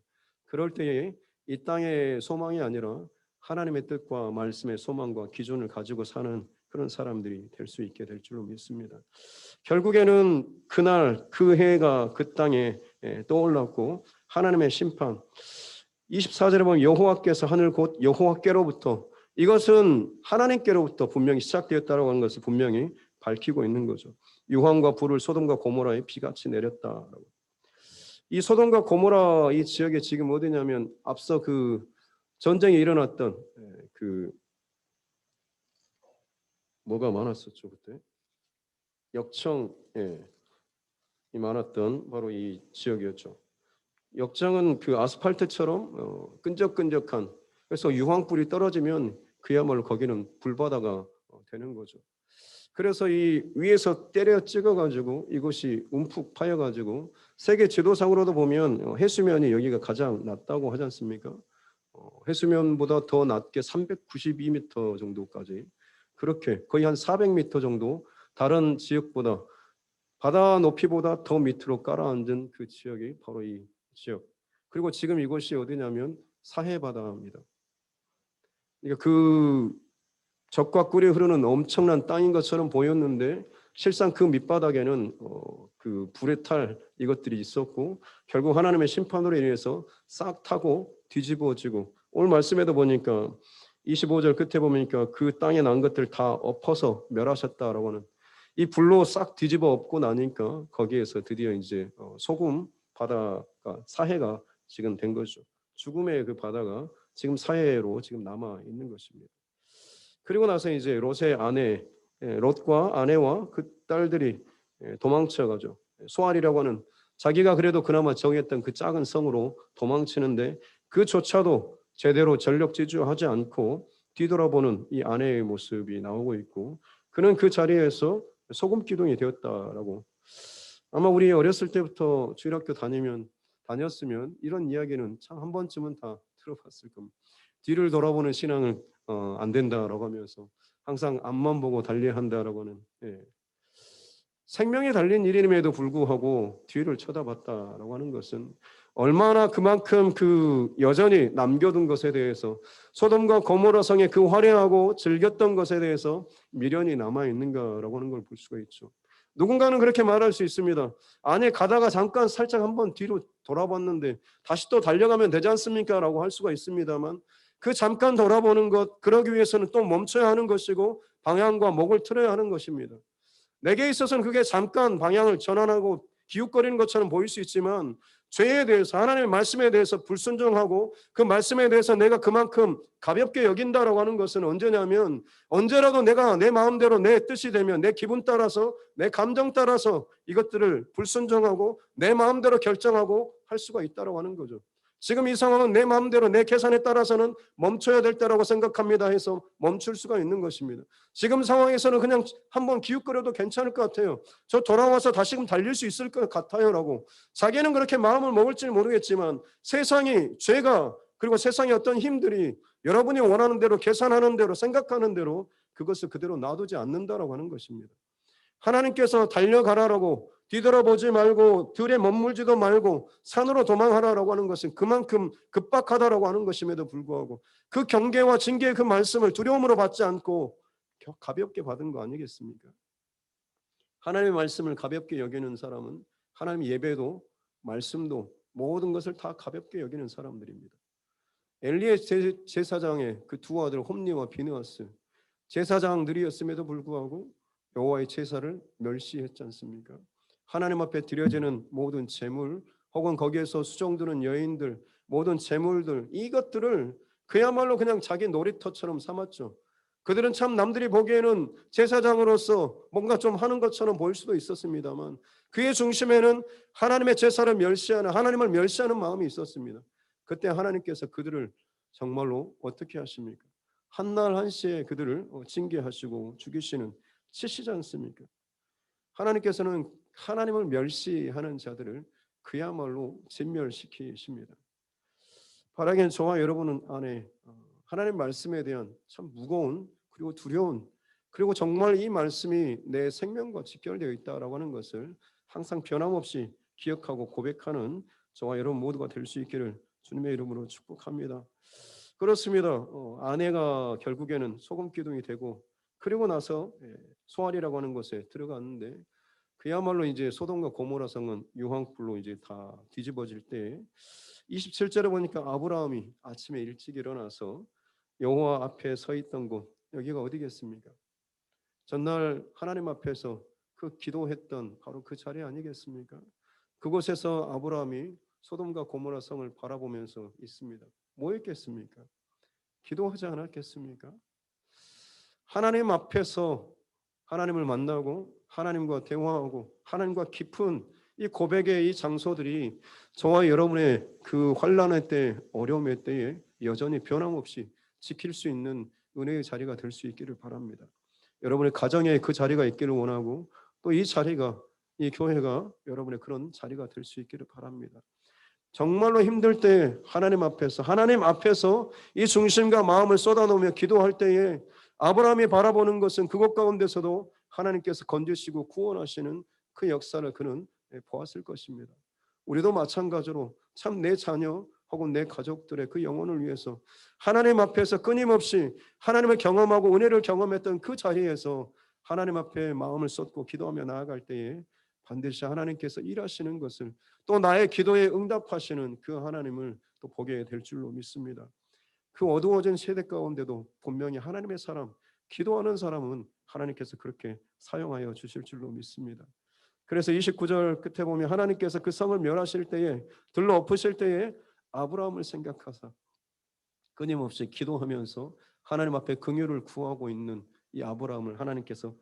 그럴 때에 이 땅의 소망이 아니라 하나님의 뜻과 말씀의 소망과 기준을 가지고 사는 그런 사람들이 될 수 있게 될 줄로 믿습니다. 결국에는 그날 그 해가 그 땅에 떠올랐고 하나님의 심판 24절에 보면 여호와께서 하늘 곧 여호와께로부터, 이것은 하나님께로부터 분명히 시작되었다고 하는 것을 분명히 밝히고 있는 거죠. 유황과 불을 소돔과 고모라에 비같이 내렸다라고. 이 소돔과 고모라 이 지역에 지금 어디냐면 앞서 그 전쟁이 일어났던 그 뭐가 많았었죠 그때 역청이 많았던 바로 이 지역이었죠. 역청은 그 아스팔트처럼 끈적끈적한, 그래서 유황불이 떨어지면 그야말로 거기는 불바다가 되는 거죠. 그래서 이 위에서 때려 찍어가지고 이곳이 움푹 파여가지고 세계 지도상으로도 보면 해수면이 여기가 가장 낮다고 하지 않습니까? 해수면보다 더 낮게 392m 정도까지, 그렇게 거의 한 400m 정도 다른 지역보다 바다 높이보다 더 밑으로 깔아앉은 그 지역이 바로 이 지역. 그리고 지금 이곳이 어디냐면 사해바다입니다. 그러니까 그 적과 꿀이 흐르는 엄청난 땅인 것처럼 보였는데 실상 그 밑바닥에는 그 불의 탈 이것들이 있었고 결국 하나님의 심판으로 인해서 싹 타고 뒤집어지고, 오늘 말씀에도 보니까 25절 끝에 보니까 그 땅에 난 것들 다 엎어서 멸하셨다라고 하는, 이 불로 싹 뒤집어 엎고 나니까 거기에서 드디어 이제 소금 바다가 사해가 지금 된 거죠. 죽음의 그 바다가 지금 사해로 지금 남아 있는 것입니다. 그리고 나서 이제 롯의 아내, 롯과 아내와 그 딸들이 도망쳐가죠. 소알이라고 하는 자기가 그래도 그나마 정했던 그 작은 성으로 도망치는데 그조차도 제대로 전력질주하지 않고 뒤돌아보는 이 아내의 모습이 나오고 있고, 그는 그 자리에서 소금 기둥이 되었다라고. 아마 우리 어렸을 때부터 주일학교 다녔으면 이런 이야기는 참 한 번쯤은 다 들어봤을 겁니다. 뒤를 돌아보는 신앙을 안 된다라고 하면서 항상 앞만 보고 달려야 한다라고 하는, 생명이 달린 일임에도 불구하고 뒤를 쳐다봤다라고 하는 것은 얼마나 그만큼 그 여전히 남겨둔 것에 대해서, 소돔과 고모라 성의 그 화려하고 즐겼던 것에 대해서 미련이 남아 있는가라고 하는 걸 볼 수가 있죠. 누군가는 그렇게 말할 수 있습니다. 아니, 가다가 잠깐 살짝 한번 뒤로 돌아봤는데 다시 또 달려가면 되지 않습니까? 라고 할 수가 있습니다만, 그 잠깐 돌아보는 것, 그러기 위해서는 또 멈춰야 하는 것이고 방향과 목을 틀어야 하는 것입니다. 내게 있어서는 그게 잠깐 방향을 전환하고 기웃거리는 것처럼 보일 수 있지만, 죄에 대해서, 하나님의 말씀에 대해서 불순종하고 그 말씀에 대해서 내가 그만큼 가볍게 여긴다라고 하는 것은 언제냐면, 언제라도 내가 내 마음대로 내 뜻이 되면, 내 기분 따라서, 내 감정 따라서 이것들을 불순종하고 내 마음대로 결정하고 할 수가 있다라고 하는 거죠. 지금 이 상황은 내 마음대로 내 계산에 따라서는 멈춰야 될 때라고 생각합니다 해서 멈출 수가 있는 것입니다. 지금 상황에서는 그냥 한번 기웃거려도 괜찮을 것 같아요. 저 돌아와서 다시금 달릴 수 있을 것 같아요 라고. 자기는 그렇게 마음을 먹을지 모르겠지만 세상이, 죄가, 그리고 세상의 어떤 힘들이 여러분이 원하는 대로, 계산하는 대로, 생각하는 대로 그것을 그대로 놔두지 않는다라고 하는 것입니다. 하나님께서 달려가라라고, 뒤돌아보지 말고 들에 머물지도 말고 산으로 도망하라라고 하는 것은 그만큼 급박하다라고 하는 것임에도 불구하고 그 경계와 징계의 그 말씀을 두려움으로 받지 않고 가볍게 받은 거 아니겠습니까? 하나님의 말씀을 가볍게 여기는 사람은 하나님의 예배도 말씀도 모든 것을 다 가볍게 여기는 사람들입니다. 엘리의 제사장의 그 두 아들 홈니와 비느하스, 제사장들이었음에도 불구하고 여호와의 제사를 멸시했지 않습니까? 하나님 앞에 드려지는 모든 제물 혹은 거기에서 수종드는 여인들, 모든 제물들, 이것들을 그야말로 그냥 자기 놀이터처럼 삼았죠. 그들은 참 남들이 보기에는 제사장으로서 뭔가 좀 하는 것처럼 보일 수도 있었습니다만 그의 중심에는 하나님의 제사를 멸시하는, 하나님을 멸시하는 마음이 있었습니다. 그때 하나님께서 그들을 정말로 어떻게 하십니까? 한날 한시에 그들을 징계하시고 죽이시는, 치시지 않습니까? 하나님께서는 하나님을 멸시하는 자들을 그야말로 진멸시키십니다. 바라기엔 저와 여러분 안에 하나님 말씀에 대한 참 무거운, 그리고 두려운, 그리고 정말 이 말씀이 내 생명과 직결되어 있다라고 하는 것을 항상 변함없이 기억하고 고백하는 저와 여러분 모두가 될 수 있기를 주님의 이름으로 축복합니다. 그렇습니다. 아내가 결국에는 소금 기둥이 되고, 그리고 나서 소알이라고 하는 곳에 들어갔는데, 그야말로 이제 소돔과 고모라 성은 유황불로 이제 다 뒤집어질 때 27절에 보니까 아브라함이 아침에 일찍 일어나서 여호와 앞에 서 있던 곳, 여기가 어디겠습니까? 전날 하나님 앞에서 그 기도했던 바로 그 자리 아니겠습니까? 그곳에서 아브라함이 소돔과 고모라 성을 바라보면서 있습니다. 뭐 했겠습니까? 기도하지 않았겠습니까? 하나님 앞에서 하나님을 만나고 하나님과 대화하고 하나님과 깊은 이 고백의 이 장소들이 저와 여러분의 그 환난의 때, 어려움의 때에 여전히 변함없이 지킬 수 있는 은혜의 자리가 될 수 있기를 바랍니다. 여러분의 가정에 그 자리가 있기를 원하고, 또 이 자리가, 이 교회가 여러분의 그런 자리가 될 수 있기를 바랍니다. 정말로 힘들 때 하나님 앞에서 이 중심과 마음을 쏟아놓으며 기도할 때에 아브라함이 바라보는 것은 그것 가운데서도 하나님께서 건지시고 구원하시는 그 역사를 그는 보았을 것입니다. 우리도 마찬가지로 참 내 자녀 혹은 내 가족들의 그 영혼을 위해서 하나님 앞에서 끊임없이 하나님을 경험하고 은혜를 경험했던 그 자리에서 하나님 앞에 마음을 쏟고 기도하며 나아갈 때에 반드시 하나님께서 일하시는 것을, 또 나의 기도에 응답하시는 그 하나님을 또 보게 될 줄로 믿습니다. 그 어두워진 세대 가운데도 분명히 하나님의 사람, 기도하는 사람은 하나님께서 그렇게 사용하여 주실 줄로 믿습니다. 그래서 29절 끝에 보면 하나님께서 그 성을 멸하실 때에, 들러 엎으실 때에 아브라함을 생각하사 끊임없이 기도하면서 하나님 앞에 긍휼을 구하고 있는 이 아브라함을 하나님께서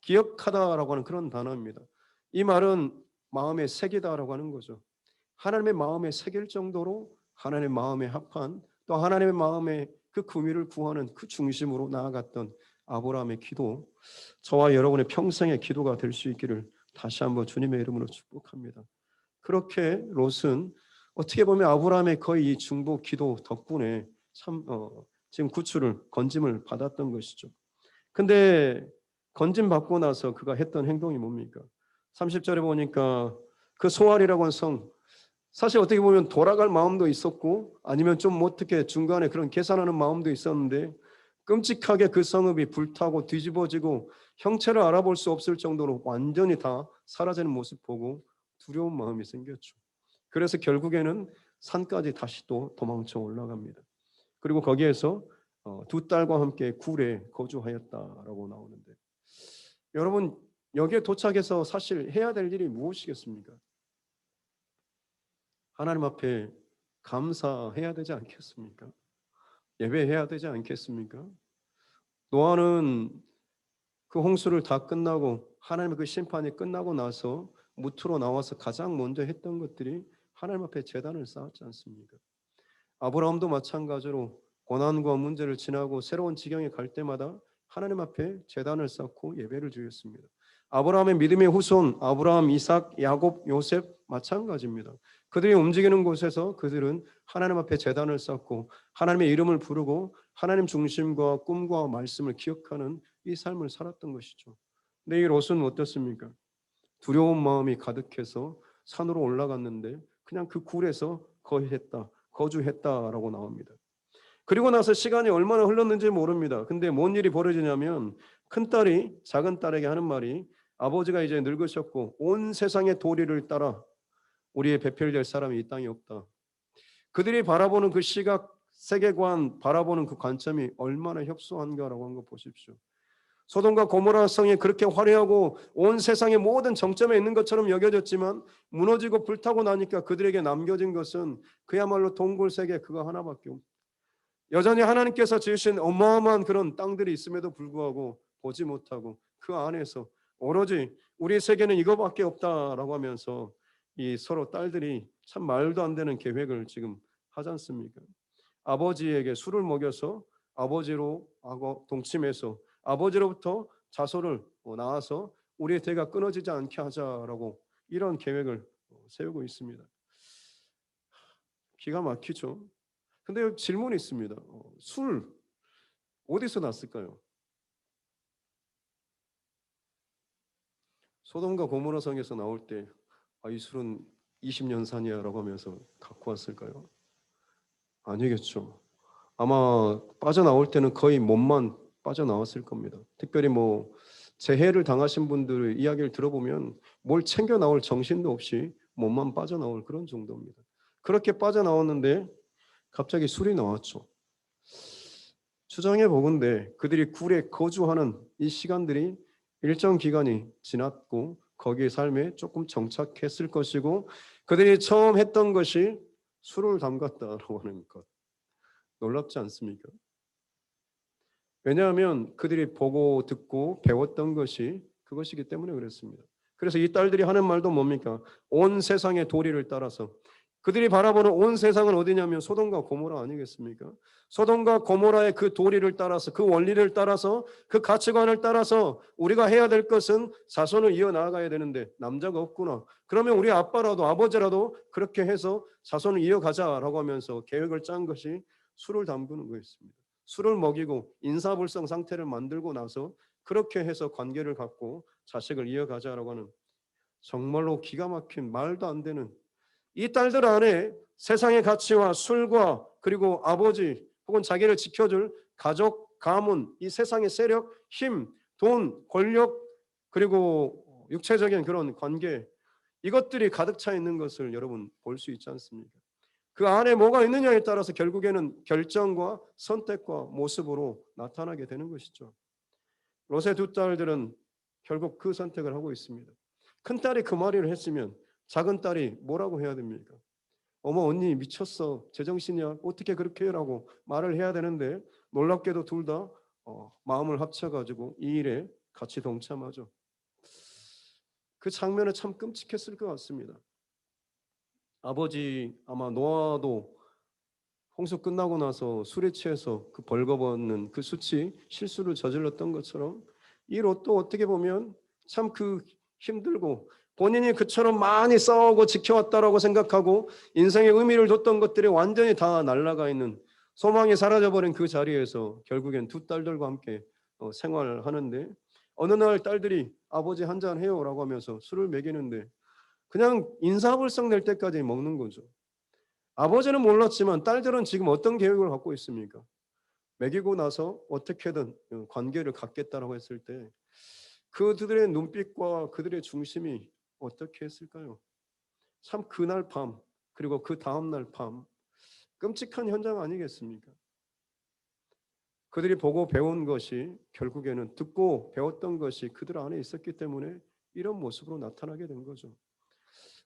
기억하다라고 하는 그런 단어입니다. 이 말은 마음에 새기다라고 하는 거죠. 하나님의 마음에 새길 정도로 하나님의 마음에 합한, 또 하나님의 마음에 그 긍휼을 구하는 그 중심으로 나아갔던 아브라함의 기도, 저와 여러분의 평생의 기도가 될 수 있기를 다시 한번 주님의 이름으로 축복합니다. 그렇게 롯은 어떻게 보면 아브라함의 거의 이 중보 기도 덕분에 참 지금 구출을 건짐을 받았던 것이죠. 근데 건짐 받고 나서 그가 했던 행동이 뭡니까? 30절에 보니까 그 소알이라고 하는 성, 사실 어떻게 보면 돌아갈 마음도 있었고 아니면 좀 어떻게 중간에 그런 계산하는 마음도 있었는데 끔찍하게 그 성읍이 불타고 뒤집어지고 형체를 알아볼 수 없을 정도로 완전히 다 사라지는 모습 보고 두려운 마음이 생겼죠. 그래서 결국에는 산까지 다시 또 도망쳐 올라갑니다. 그리고 거기에서 두 딸과 함께 굴에 거주하였다라고 나오는데, 여러분 여기에 도착해서 사실 해야 될 일이 무엇이겠습니까? 하나님 앞에 감사해야 되지 않겠습니까? 예배해야 되지 않겠습니까? 노아는 그 홍수를 다 끝나고 하나님의 그 심판이 끝나고 나서 무트로 나와서 가장 먼저 했던 것들이 하나님 앞에 제단을 쌓았지 않습니까? 아브라함도 마찬가지로 고난과 문제를 지나고 새로운 지경에 갈 때마다 하나님 앞에 제단을 쌓고 예배를 드렸습니다. 아브라함의 믿음의 후손 아브라함, 이삭, 야곱, 요셉 마찬가지입니다. 그들이 움직이는 곳에서 그들은 하나님 앞에 제단을 쌓고 하나님의 이름을 부르고 하나님 중심과 꿈과 말씀을 기억하는 이 삶을 살았던 것이죠. 근데 이 롯은 어떻습니까? 두려운 마음이 가득해서 산으로 올라갔는데 그냥 그 굴에서 거주했다라고 나옵니다. 그리고 나서 시간이 얼마나 흘렀는지 모릅니다. 근데 뭔 일이 벌어지냐면 큰딸이 작은 딸에게 하는 말이, 아버지가 이제 늙으셨고 온 세상의 도리를 따라 우리의 배필될 사람이 이 땅에 없다. 그들이 바라보는 그 시각, 세계관, 바라보는 그 관점이 얼마나 협소한가라고 한 거 보십시오. 소돔과 고모라 성이 그렇게 화려하고 온 세상의 모든 정점에 있는 것처럼 여겨졌지만 무너지고 불타고 나니까 그들에게 남겨진 것은 그야말로 동굴세계 그거 하나밖에 없다. 여전히 하나님께서 지으신 어마어마한 그런 땅들이 있음에도 불구하고 보지 못하고 그 안에서 오로지 우리 세계는 이거밖에 없다라고 하면서 이 서로 딸들이 참 말도 안 되는 계획을 지금 하지 않습니까? 아버지에게 술을 먹여서 아버지로 하고 동침해서 아버지로부터 자손을 낳아서 우리의 대가 끊어지지 않게 하자라고 이런 계획을 세우고 있습니다. 기가 막히죠. 근데 질문이 있습니다. 술 어디서 났을까요? 소돔과 고모라 성에서 나올 때 이 술은 20년 산이야라고 하면서 갖고 왔을까요? 아니겠죠. 아마 빠져나올 때는 거의 몸만 빠져나왔을 겁니다. 특별히 재해를 당하신 분들의 이야기를 들어보면 뭘 챙겨 나올 정신도 없이 몸만 빠져나올 그런 정도입니다. 그렇게 빠져나왔는데 갑자기 술이 나왔죠. 추정해 보건대 그들이 굴에 거주하는 이 시간들이 일정 기간이 지났고 거기에 삶에 조금 정착했을 것이고 그들이 처음 했던 것이 술을 담갔다라고 하는 것. 놀랍지 않습니까? 왜냐하면 그들이 보고 듣고 배웠던 것이 그것이기 때문에 그렇습니다. 그래서 이 딸들이 하는 말도 뭡니까? 온 세상의 도리를 따라서, 그들이 바라보는 온 세상은 어디냐면 소돔과 고모라 아니겠습니까? 소돔과 고모라의 그 도리를 따라서, 그 원리를 따라서, 그 가치관을 따라서 우리가 해야 될 것은 자손을 이어나가야 되는데 남자가 없구나. 그러면 우리 아빠라도 아버지라도 그렇게 해서 자손을 이어가자라고 하면서 계획을 짠 것이 술을 담그는 거였습니다. 술을 먹이고 인사불성 상태를 만들고 나서 그렇게 해서 관계를 갖고 자식을 이어가자라고 하는 정말로 기가 막힌 말도 안 되는, 이 딸들 안에 세상의 가치와 술과 그리고 아버지 혹은 자기를 지켜줄 가족, 가문, 이 세상의 세력, 힘, 돈, 권력 그리고 육체적인 그런 관계, 이것들이 가득 차 있는 것을 여러분 볼 수 있지 않습니까? 그 안에 뭐가 있느냐에 따라서 결국에는 결정과 선택과 모습으로 나타나게 되는 것이죠. 롯의 두 딸들은 결국 그 선택을 하고 있습니다. 큰 딸이 그 말을 했으면 작은 딸이 뭐라고 해야 됩니까? 어머 언니 미쳤어, 제정신이야, 어떻게 그렇게 해라고 말을 해야 되는데 놀랍게도 둘 다 마음을 합쳐가지고 이 일에 같이 동참하죠. 그 장면은 참 끔찍했을 것 같습니다. 아버지 아마 노아도 홍수 끝나고 나서 술에 취해서 그 벌거벗는 그 수치 실수를 저질렀던 것처럼 이 롯도 어떻게 보면 참 그 힘들고 본인이 그처럼 많이 싸우고 지켜왔다라고 생각하고 인생의 의미를 뒀던 것들이 완전히 다 날아가 있는 소망이 사라져버린 그 자리에서 결국엔 두 딸들과 함께 생활하는데 어느 날 딸들이 아버지 한잔 해요라고 하면서 술을 먹이는데 그냥 인사불성 낼 때까지 먹는 거죠. 아버지는 몰랐지만 딸들은 지금 어떤 계획을 갖고 있습니까? 먹이고 나서 어떻게든 관계를 갖겠다라고 했을 때 그들의 눈빛과 그들의 중심이 어떻게 했을까요? 참 그날 밤 그리고 그 다음날 밤 끔찍한 현장 아니겠습니까? 그들이 보고 배운 것이 결국에는 듣고 배웠던 것이 그들 안에 있었기 때문에 이런 모습으로 나타나게 된 거죠.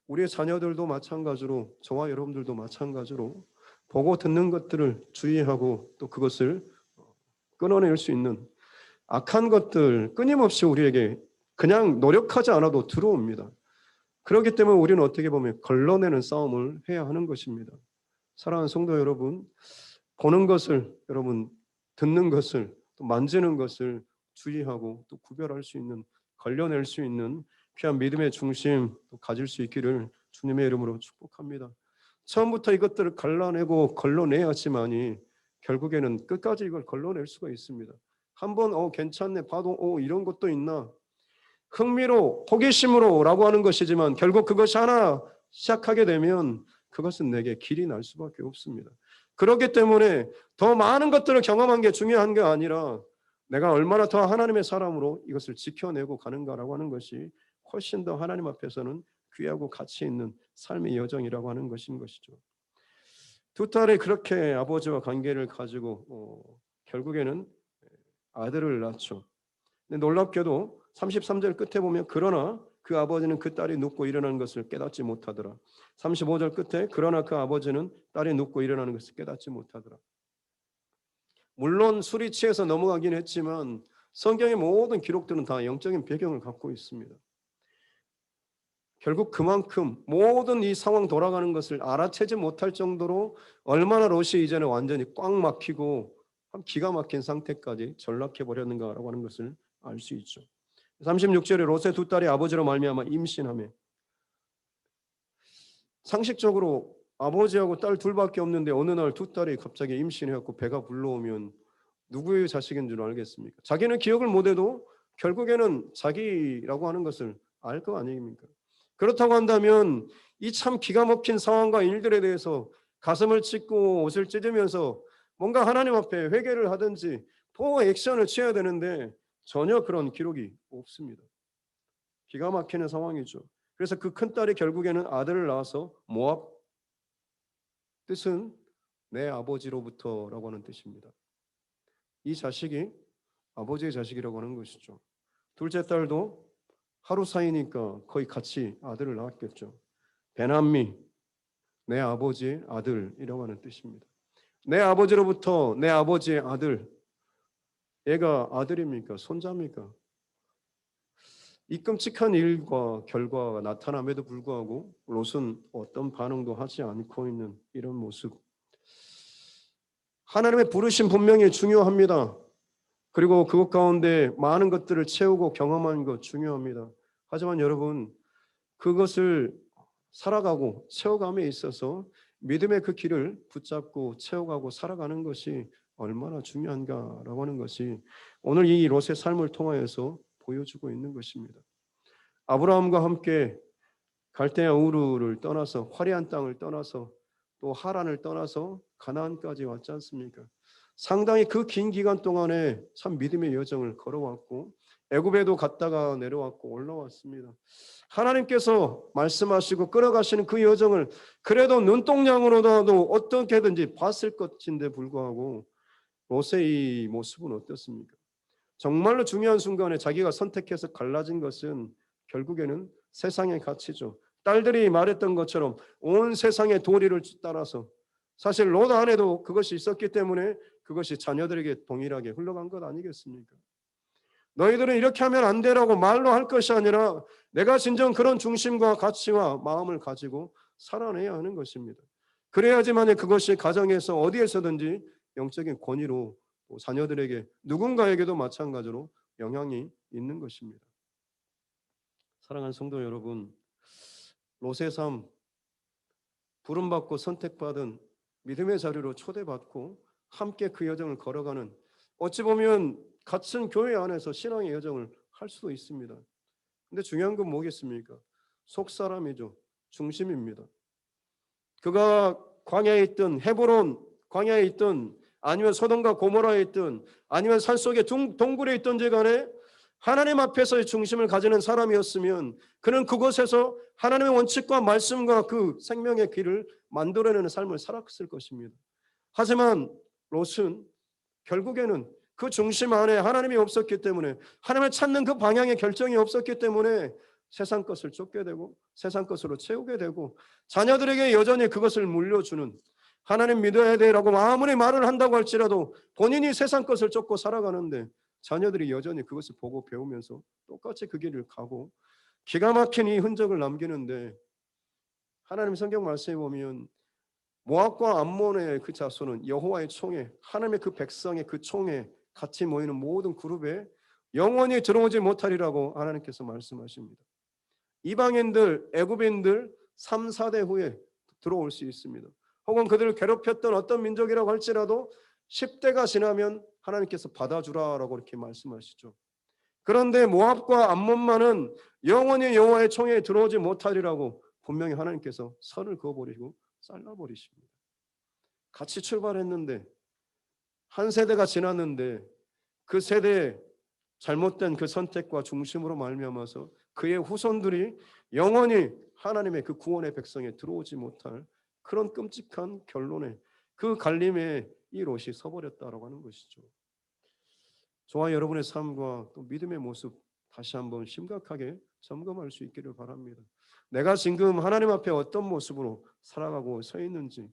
우리의 자녀들도 마찬가지로 저와 여러분들도 마찬가지로 보고 듣는 것들을 주의하고 또 그것을 끊어낼 수 있는 악한 것들 끊임없이 우리에게 그냥 노력하지 않아도 들어옵니다. 그렇기 때문에 우리는 어떻게 보면 걸러내는 싸움을 해야 하는 것입니다. 사랑하는 성도 여러분, 보는 것을 여러분 듣는 것을 또 만지는 것을 주의하고 또 구별할 수 있는 걸려낼 수 있는 귀한 믿음의 중심 또 가질 수 있기를 주님의 이름으로 축복합니다. 처음부터 이것들을 갈라내고 걸러내야지만이 결국에는 끝까지 이걸 걸러낼 수가 있습니다. 한번 괜찮네 봐도 이런 것도 있나 흥미로 호기심으로라고 하는 것이지만 결국 그것이 하나 시작하게 되면 그것은 내게 길이 날 수밖에 없습니다. 그렇기 때문에 더 많은 것들을 경험한 게 중요한 게 아니라 내가 얼마나 더 하나님의 사람으로 이것을 지켜내고 가는가라고 하는 것이 훨씬 더 하나님 앞에서는 귀하고 가치 있는 삶의 여정이라고 하는 것인 것이죠. 두 딸이 그렇게 아버지와 관계를 가지고 결국에는 아들을 낳죠. 근데 놀랍게도 33절 끝에 보면 그러나 그 아버지는 그 딸이 눕고 일어나는 것을 깨닫지 못하더라. 35절 끝에 그러나 그 아버지는 딸이 눕고 일어나는 것을 깨닫지 못하더라. 물론 술이 취해서 넘어가긴 했지만 성경의 모든 기록들은 다 영적인 배경을 갖고 있습니다. 결국 그만큼 모든 이 상황 돌아가는 것을 알아채지 못할 정도로 얼마나 롯이 이제는 완전히 꽉 막히고 기가 막힌 상태까지 전락해버렸는가라고 하는 것을 알 수 있죠. 36절에 롯의 두 딸이 아버지로 말미암아 임신하며 상식적으로 아버지하고 딸 둘밖에 없는데 어느 날 두 딸이 갑자기 임신해갖고 배가 불러오면 누구의 자식인 줄 알겠습니까? 자기는 기억을 못해도 결국에는 자기라고 하는 것을 알 거 아닙니까? 그렇다고 한다면 이 참 기가 막힌 상황과 일들에 대해서 가슴을 찢고 옷을 찢으면서 뭔가 하나님 앞에 회개를 하든지 더 액션을 취해야 되는데 전혀 그런 기록이 없습니다. 기가 막히는 상황이죠. 그래서 그 큰딸이 결국에는 아들을 낳아서 모압, 뜻은 내 아버지로부터라고 하는 뜻입니다. 이 자식이 아버지의 자식이라고 하는 것이죠. 둘째 딸도 하루 사이니까 거의 같이 아들을 낳았겠죠. 베남미, 내 아버지의 아들이라고 하는 뜻입니다. 내 아버지로부터 내 아버지의 아들, 얘가 아들입니까? 손자입니까? 이 끔찍한 일과 결과가 나타남에도 불구하고 롯은 어떤 반응도 하지 않고 있는 이런 모습. 하나님의 부르심 분명히 중요합니다. 그리고 그것 가운데 많은 것들을 채우고 경험한 것 중요합니다. 하지만 여러분, 그것을 살아가고 채워감에 있어서 믿음의 그 길을 붙잡고 채워가고 살아가는 것이 얼마나 중요한가라고 하는 것이 오늘 이 롯의 삶을 통하여서 보여주고 있는 것입니다. 아브라함과 함께 갈대아 우르를 떠나서 화려한 땅을 떠나서 또 하란을 떠나서 가나안까지 왔지 않습니까? 상당히 그 긴 기간 동안에 참 믿음의 여정을 걸어왔고 애굽에도 갔다가 내려왔고 올라왔습니다. 하나님께서 말씀하시고 끌어가시는 그 여정을 그래도 눈동냥으로라도 어떻게든지 봤을 것인데 불구하고 롯의 이 모습은 어떻습니까? 정말로 중요한 순간에 자기가 선택해서 갈라진 것은 결국에는 세상의 가치죠. 딸들이 말했던 것처럼 온 세상의 도리를 따라서 사실 롯 안에도 그것이 있었기 때문에 그것이 자녀들에게 동일하게 흘러간 것 아니겠습니까? 너희들은 이렇게 하면 안 되라고 말로 할 것이 아니라 내가 진정 그런 중심과 가치와 마음을 가지고 살아내야 하는 것입니다. 그래야지만 그것이 가정에서 어디에서든지 영적인 권위로 자녀들에게 누군가에게도 마찬가지로 영향이 있는 것입니다. 사랑하는 성도 여러분, 롯의 삶, 부름받고 선택받은 믿음의 자리로 초대받고 함께 그 여정을 걸어가는, 어찌 보면 같은 교회 안에서 신앙의 여정을 할 수도 있습니다. 근데 중요한 건 뭐겠습니까? 속사람이죠. 중심입니다. 그가 광야에 있든 헤브론 광야에 있든 아니면 소돔과 고모라에 있든 아니면 산속의 동굴에 있든지 간에 하나님 앞에서의 중심을 가지는 사람이었으면 그는 그곳에서 하나님의 원칙과 말씀과 그 생명의 길을 만들어내는 삶을 살았을 것입니다. 하지만 롯은 결국에는 그 중심 안에 하나님이 없었기 때문에, 하나님을 찾는 그 방향의 결정이 없었기 때문에 세상 것을 쫓게 되고 세상 것으로 채우게 되고, 자녀들에게 여전히 그것을 물려주는, 하나님 믿어야 돼라고 아무리 말을 한다고 할지라도 본인이 세상 것을 쫓고 살아가는데 자녀들이 여전히 그것을 보고 배우면서 똑같이 그 길을 가고 기가 막힌 이 흔적을 남기는데, 하나님 성경 말씀에 보면 모압과 암몬의 그 자손은 여호와의 총에, 하나님의 그 백성의 그 총에 같이 모이는 모든 그룹에 영원히 들어오지 못하리라고 하나님께서 말씀하십니다. 이방인들, 애굽인들 3, 4대 후에 들어올 수 있습니다. 혹은 그들을 괴롭혔던 어떤 민족이라고 할지라도 10대가 지나면 하나님께서 받아주라라고 이렇게 말씀하시죠. 그런데 모압과 암몬만은 영원히 여호와의 총에 들어오지 못하리라고 분명히 하나님께서 선을 그어버리고 잘라버리십니다. 같이 출발했는데 한 세대가 지났는데 그 세대의 잘못된 그 선택과 중심으로 말미암아서 그의 후손들이 영원히 하나님의 그 구원의 백성에 들어오지 못할 그런 끔찍한 결론에, 그 갈림에 이 롯이 서버렸다라고 하는 것이죠. 저와 여러분의 삶과 또 믿음의 모습 다시 한번 심각하게 점검할 수 있기를 바랍니다. 내가 지금 하나님 앞에 어떤 모습으로 살아가고 서 있는지,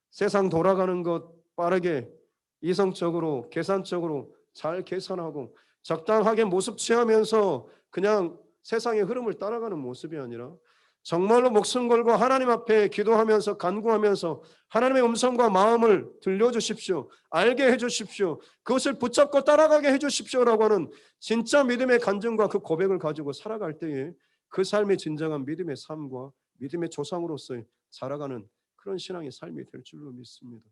세상 돌아가는 것 빠르게 이성적으로 계산적으로 잘 계산하고 적당하게 모습 취하면서 그냥 세상의 흐름을 따라가는 모습이 아니라 정말로 목숨 걸고 하나님 앞에 기도하면서 간구하면서 하나님의 음성과 마음을 들려주십시오, 알게 해주십시오, 그것을 붙잡고 따라가게 해주십시오라고 하는 진짜 믿음의 간증과 그 고백을 가지고 살아갈 때에 그 삶의 진정한 믿음의 삶과 믿음의 조상으로서의 자라가는 그런 신앙의 삶이 될 줄로 믿습니다.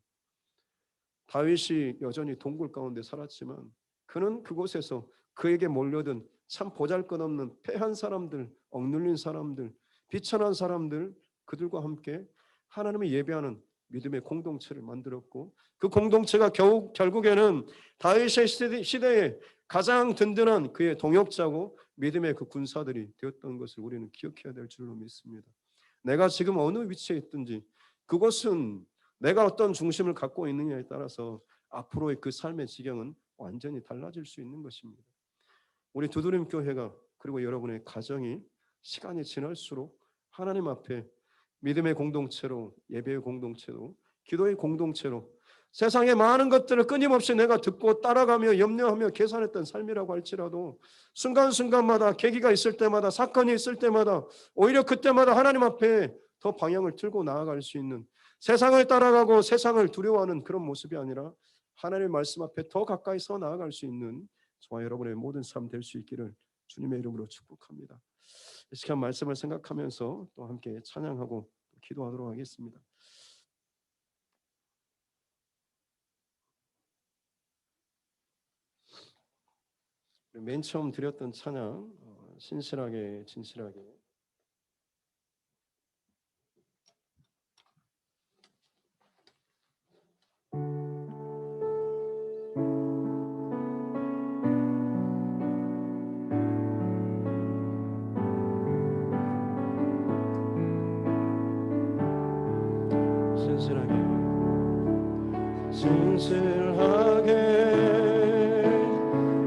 다윗이 여전히 동굴 가운데 살았지만 그는 그곳에서 그에게 몰려든 참 보잘것없는 패한 사람들, 억눌린 사람들, 비천한 사람들, 그들과 함께 하나님을 예배하는 믿음의 공동체를 만들었고, 그 공동체가 결국에는 다윗의 시대에 가장 든든한 그의 동역자고 믿음의 그 군사들이 되었던 것을 우리는 기억해야 될 줄로 믿습니다. 내가 지금 어느 위치에 있든지 그것은 내가 어떤 중심을 갖고 있느냐에 따라서 앞으로의 그 삶의 지경은 완전히 달라질 수 있는 것입니다. 우리 두드림 교회가, 그리고 여러분의 가정이 시간이 지날수록 하나님 앞에 믿음의 공동체로, 예배의 공동체로, 기도의 공동체로, 세상의 많은 것들을 끊임없이 내가 듣고 따라가며 염려하며 계산했던 삶이라고 할지라도 순간순간마다 계기가 있을 때마다, 사건이 있을 때마다 오히려 그때마다 하나님 앞에 더 방향을 틀고 나아갈 수 있는, 세상을 따라가고 세상을 두려워하는 그런 모습이 아니라 하나님의 말씀 앞에 더 가까이 서 나아갈 수 있는 저와 여러분의 모든 삶 될 수 있기를 주님의 이름으로 축복합니다. 이 시간 말씀을 생각하면서 또 함께 찬양하고 기도하도록 하겠습니다. 맨 처음 드렸던 찬양, 신실하게 진실하게. 진실하게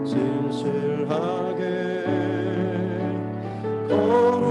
진실하게 거룩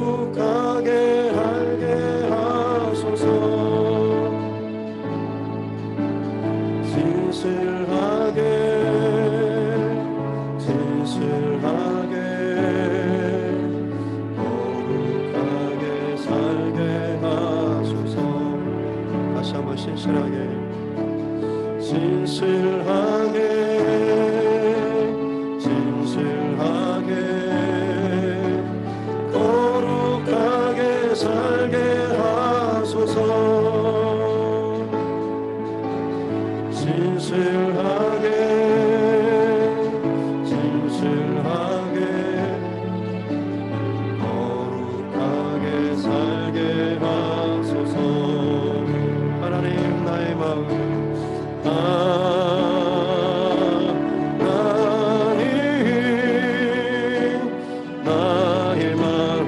진실하게 거룩하게 살게 하소서. 하나님 나의 마음 나의 마음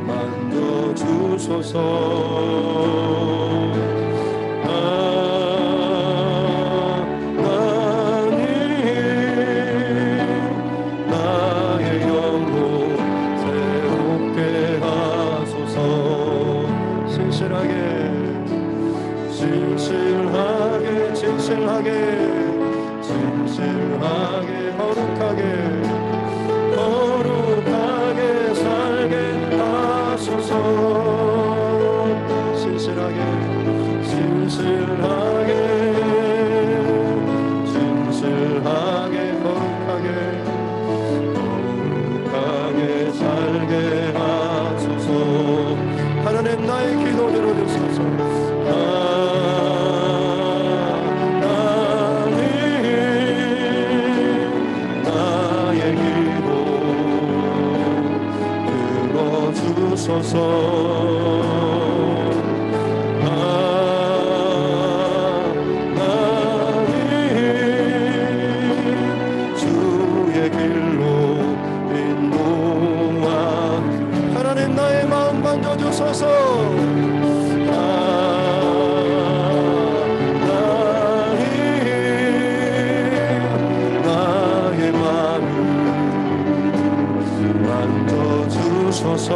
만져주소서. 진실하게 거룩하게 살게 하소서. 진실하게 거룩하게 살게 하소서. 하나님 나의 기도 들어주소서. 주의 길로 인도하. 하나님 나의 마음 만져주소서. 나의 마음 만져주소서.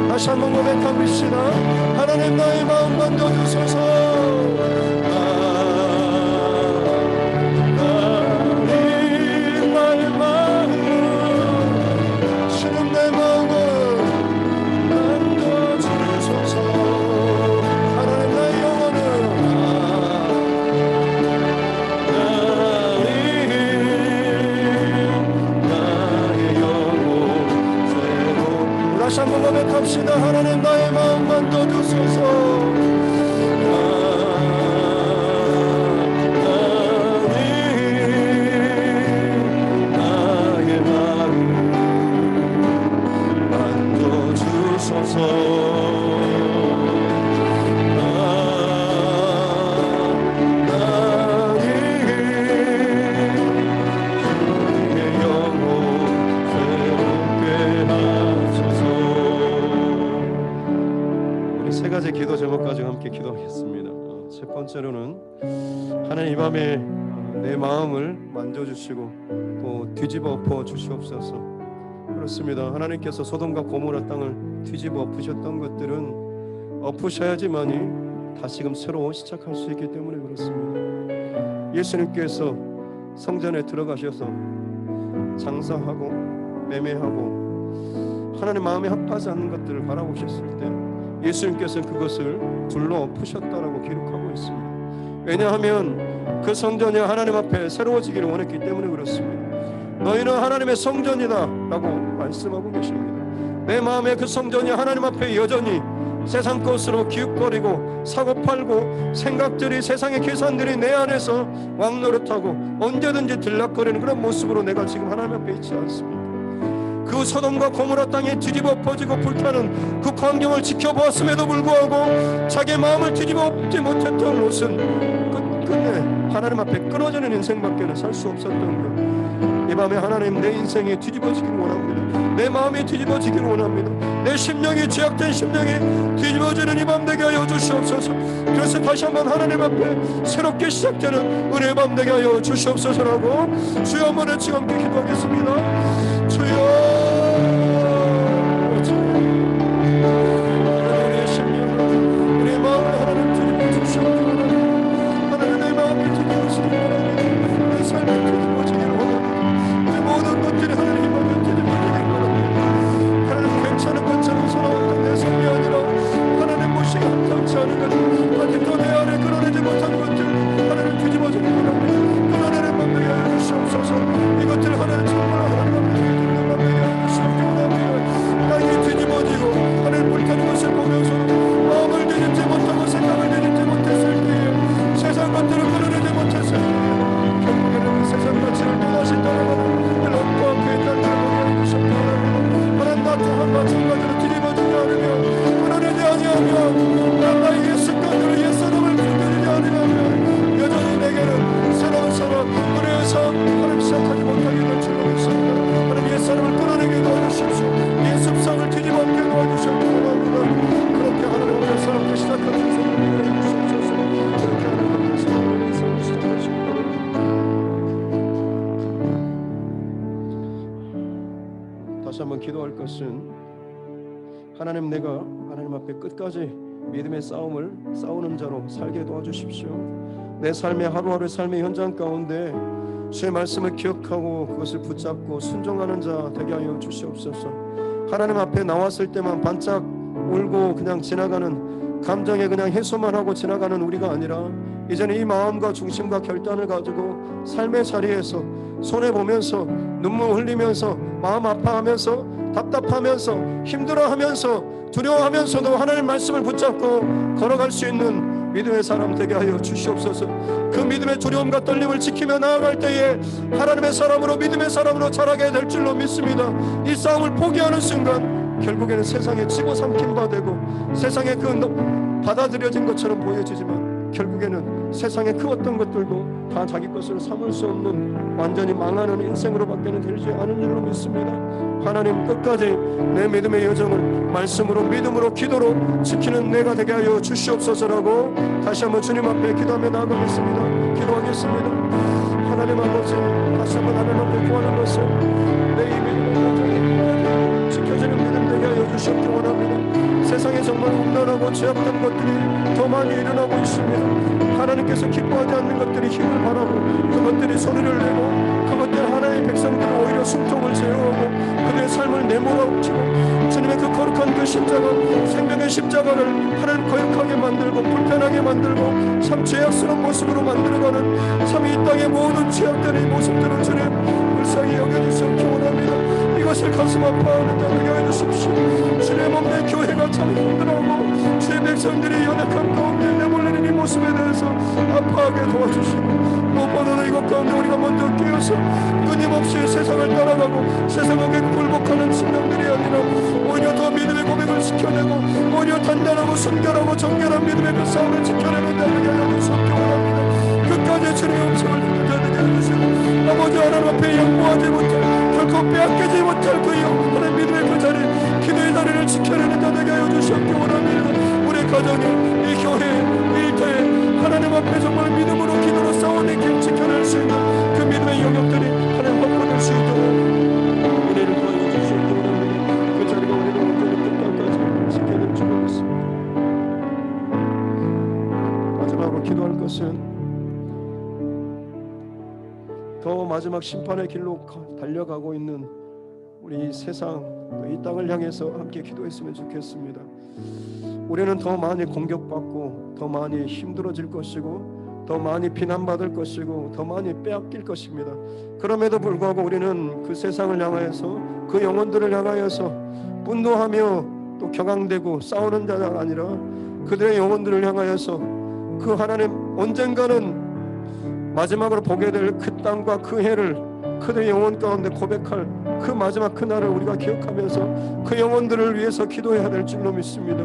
다시 한번 고백합시다. 하나님 나의 마음 만져주소서. 하나님 나의 마음, 지금 내 마음을 만져주소서. 하나님 나의 영혼을 나의 영혼 다시 한번 고백합시다. 하나님 나의 마음 만져주소서. 나의 마음 만져주소서. 세 가지 기도 제목 가지고 함께 기도하겠습니다. 첫 번째로는 하나님 이 밤에 내 마음을 만져주시고 또 뒤집어 엎어 주시옵소서. 그렇습니다. 하나님께서 소돔과 고모라 땅을 뒤집어 엎으셨던 것들은 엎으셔야지만이 다시금 새로 시작할 수 있기 때문에 그렇습니다. 예수님께서 성전에 들어가셔서 장사하고 매매하고 하나님 마음에 합하지 않는 것들을 바라보셨을 때 예수님께서는 그것을 둘러 엎으셨다라고 기록하고 있습니다. 왜냐하면 그 성전이 하나님 앞에 새로워지기를 원했기 때문에 그렇습니다. 너희는 하나님의 성전이다 라고 말씀하고 계십니다. 내 마음의 그 성전이 하나님 앞에 여전히 세상 것으로 기웃거리고 사고팔고 생각들이 세상의 계산들이 내 안에서 왕노릇하고 언제든지 들락거리는 그런 모습으로 내가 지금 하나님 앞에 있지 않습니다. 그 소돔과 고모라 땅에 뒤집어 엎어지고 불타는 그 광경을 지켜보았음에도 불구하고 자기 마음을 뒤집어 엎지 못했던 롯은 끝내 하나님 앞에 끊어지는 인생밖에는 살 수 없었던 것. 이 밤에 하나님 내 인생이 뒤집어지기를 원합니다. 내 마음이 뒤집어지기를 원합니다. 내 심령이 죄악된 심령이 뒤집어지는 이 밤 되게 하여 주시옵소서. 그래서 다시 한번 하나님 앞에 새롭게 시작되는 은혜의 밤 되게 하여 주시옵소서라고 주여 한번 같이 함께 기도하겠습니다. 주여 우리의 심령을 우리의 마음을 하나님 뒤집어 주시옵소서. 하나님 내 마음이 뒤집어지기를 원합니다. 내 삶이 뒤집어지기를 원합니다. 내 모든 것들이 하나님 앞에 뒤집어지기를 원합니다. 하나님 괜찮은 것처럼 살아왔던 내 삶이 아니라 하나님 모시기 합당치 않은 것, 아직도 내 안에 끌어내지 못한 것들 하나님 뒤집어지기를 원합니다. 끌어내는 밤 되게 하여 주시옵소서. 다시 한번 기도할 것은 하나님, 내가 하나님 앞에 끝까지 믿음의 싸움을 싸우는 자로 살게 도와주십시오. 내 삶의 하루하루 삶의 현장 가운데 주의 말씀을 기억하고 그것을 붙잡고 순종하는 자 되게 하여 주시옵소서. 하나님 앞에 나왔을 때만 반짝 울고 그냥 지나가는, 감정에 그냥 해소만 하고 지나가는 우리가 아니라 이제는 이 마음과 중심과 결단을 가지고 삶의 자리에서 손해보면서 눈물 흘리면서 마음 아파하면서 답답하면서 힘들어하면서 두려워하면서도 하나님 말씀을 붙잡고 걸어갈 수 있는 믿음의 사람 되게 하여 주시옵소서. 그 믿음의 두려움과 떨림을 지키며 나아갈 때에 하나님의 사람으로, 믿음의 사람으로 자라게 될 줄로 믿습니다. 이 싸움을 포기하는 순간 결국에는 세상에 집어삼킨 바 되고 세상에 받아들여진 것처럼 보여지지만 결국에는 세상의 그 어떤 것들도 다 자기 것으로 삼을 수 없는 완전히 망하는 인생으로밖에는 되지 않은 줄로 믿습니다. 하나님, 끝까지 내 믿음의 여정을 말씀으로, 믿음으로, 기도로 지키는 내가 되게 하여 주시옵소서라고 다시 한번 주님 앞에 기도하며 나아가겠습니다. 기도하겠습니다. 하나님 아버지, 다시 한번 하나님 앞에 구하는 것은 내 이 믿음의 여정이 지켜지는 믿음 되게 하여 주시옵기 원합니다. 세상에 정말 험난하고 죄악된 것들이 더 많이 일어나고 있습니다. 하나님께서 기뻐하지 않는 것들이 힘을 발하고 그것들이 소리를 내고 그것들 하나님의 백성들은 오히려 숨통을 제어하고 그들의 삶을 내몰아치고 주님의 그 거룩한 그 십자가, 생명의 십자가를 하나님 거역하게 만들고 불편하게 만들고 참 죄악스러운 모습으로 만들어가는 참 이 땅의 모든 죄악들의 모습들을 주님 불쌍히 여겨주시옵기 원합니다. 이것을 가슴 아파하는 자들에게 해주십시오. 주의 몸의 교회가 참 힘들어하고 주의 백성들이 연약한 가운데 내몰리는 이 모습에 대해서 아파하게 도와주시고 무엇보다도 이것 가운데 우리가 먼저 깨어서 끊임없이 세상을 따라가고 세상에게 굴복하는 신령들이 아니라 오히려 더 믿음의 고백을 지켜내고 오히려 단단하고 순결하고 정결한 믿음의 그 싸움을 지켜내는 자들에게 해주시옵기 원합니다. 끝까지 주님의 음성을 듣는 자들에게 해주시고 아버지 하나님 앞에 양보하지 못할, 결코 빼앗기지 못할 그 영원한 믿음의 그 자리, 기도의 자리를 지켜내는 자들에게 해주시옵기 원합니다. 우리 가정이, 이 교회, 이 일터에 하나님 앞에 정말 믿음으로, 기도로 싸워내기 지켜낼 수 있는 그 믿음의 영역들이 하나님 확보될 수 있도록 은혜를 더하여 주시옵기 원합니다. 그 자리가 우리가 언제나 끝까지 지켜낼 줄 믿습니다. 마지막으로 기도할 것은 더 마지막 심판의 길로 달려가고 있는 우리 세상, 이 땅을 향해서 함께 기도했으면 좋겠습니다. 우리는 더 많이 공격받고 더 많이 힘들어질 것이고 더 많이 비난받을 것이고 더 많이 빼앗길 것입니다. 그럼에도 불구하고 우리는 그 세상을 향하여서, 그 영혼들을 향하여서 분노하며 또 격앙되고 싸우는 자가 아니라 그들의 영혼들을 향하여서 그 하나님 언젠가는 마지막으로 보게 될 그 땅과 그 해를 그들의 영혼 가운데 고백할 그 마지막 그날을 우리가 기억하면서 그 영혼들을 위해서 기도해야 될 줄로 믿습니다.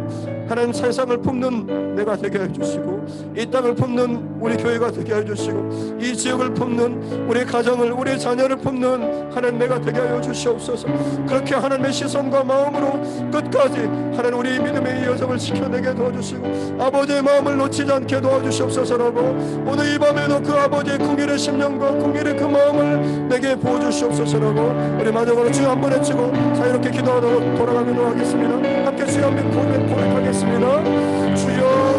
하나님, 세상을 품는 내가 되게 해주시고 이 땅을 품는 우리 교회가 되게 해주시고 이 지역을 품는 우리 가정을, 우리 자녀를 품는 하나님 내가 되게 하여 주시옵소서. 그렇게 하나님의 시선과 마음으로 끝까지 하나님 우리 믿음의 여정을 지켜내게 도와주시고 아버지의 마음을 놓치지 않게 도와주시옵소서라고 오늘 이 밤에도 그 아버지의 긍휼의 심령과 긍휼의 그 마음을 내게 부어주시옵소서라고 우리 마지막으로 주여 한번 외치고 자유롭게 기도하도록 돌아가도록 하겠습니다. 함께 주여 한번 고백하겠습니다. 주여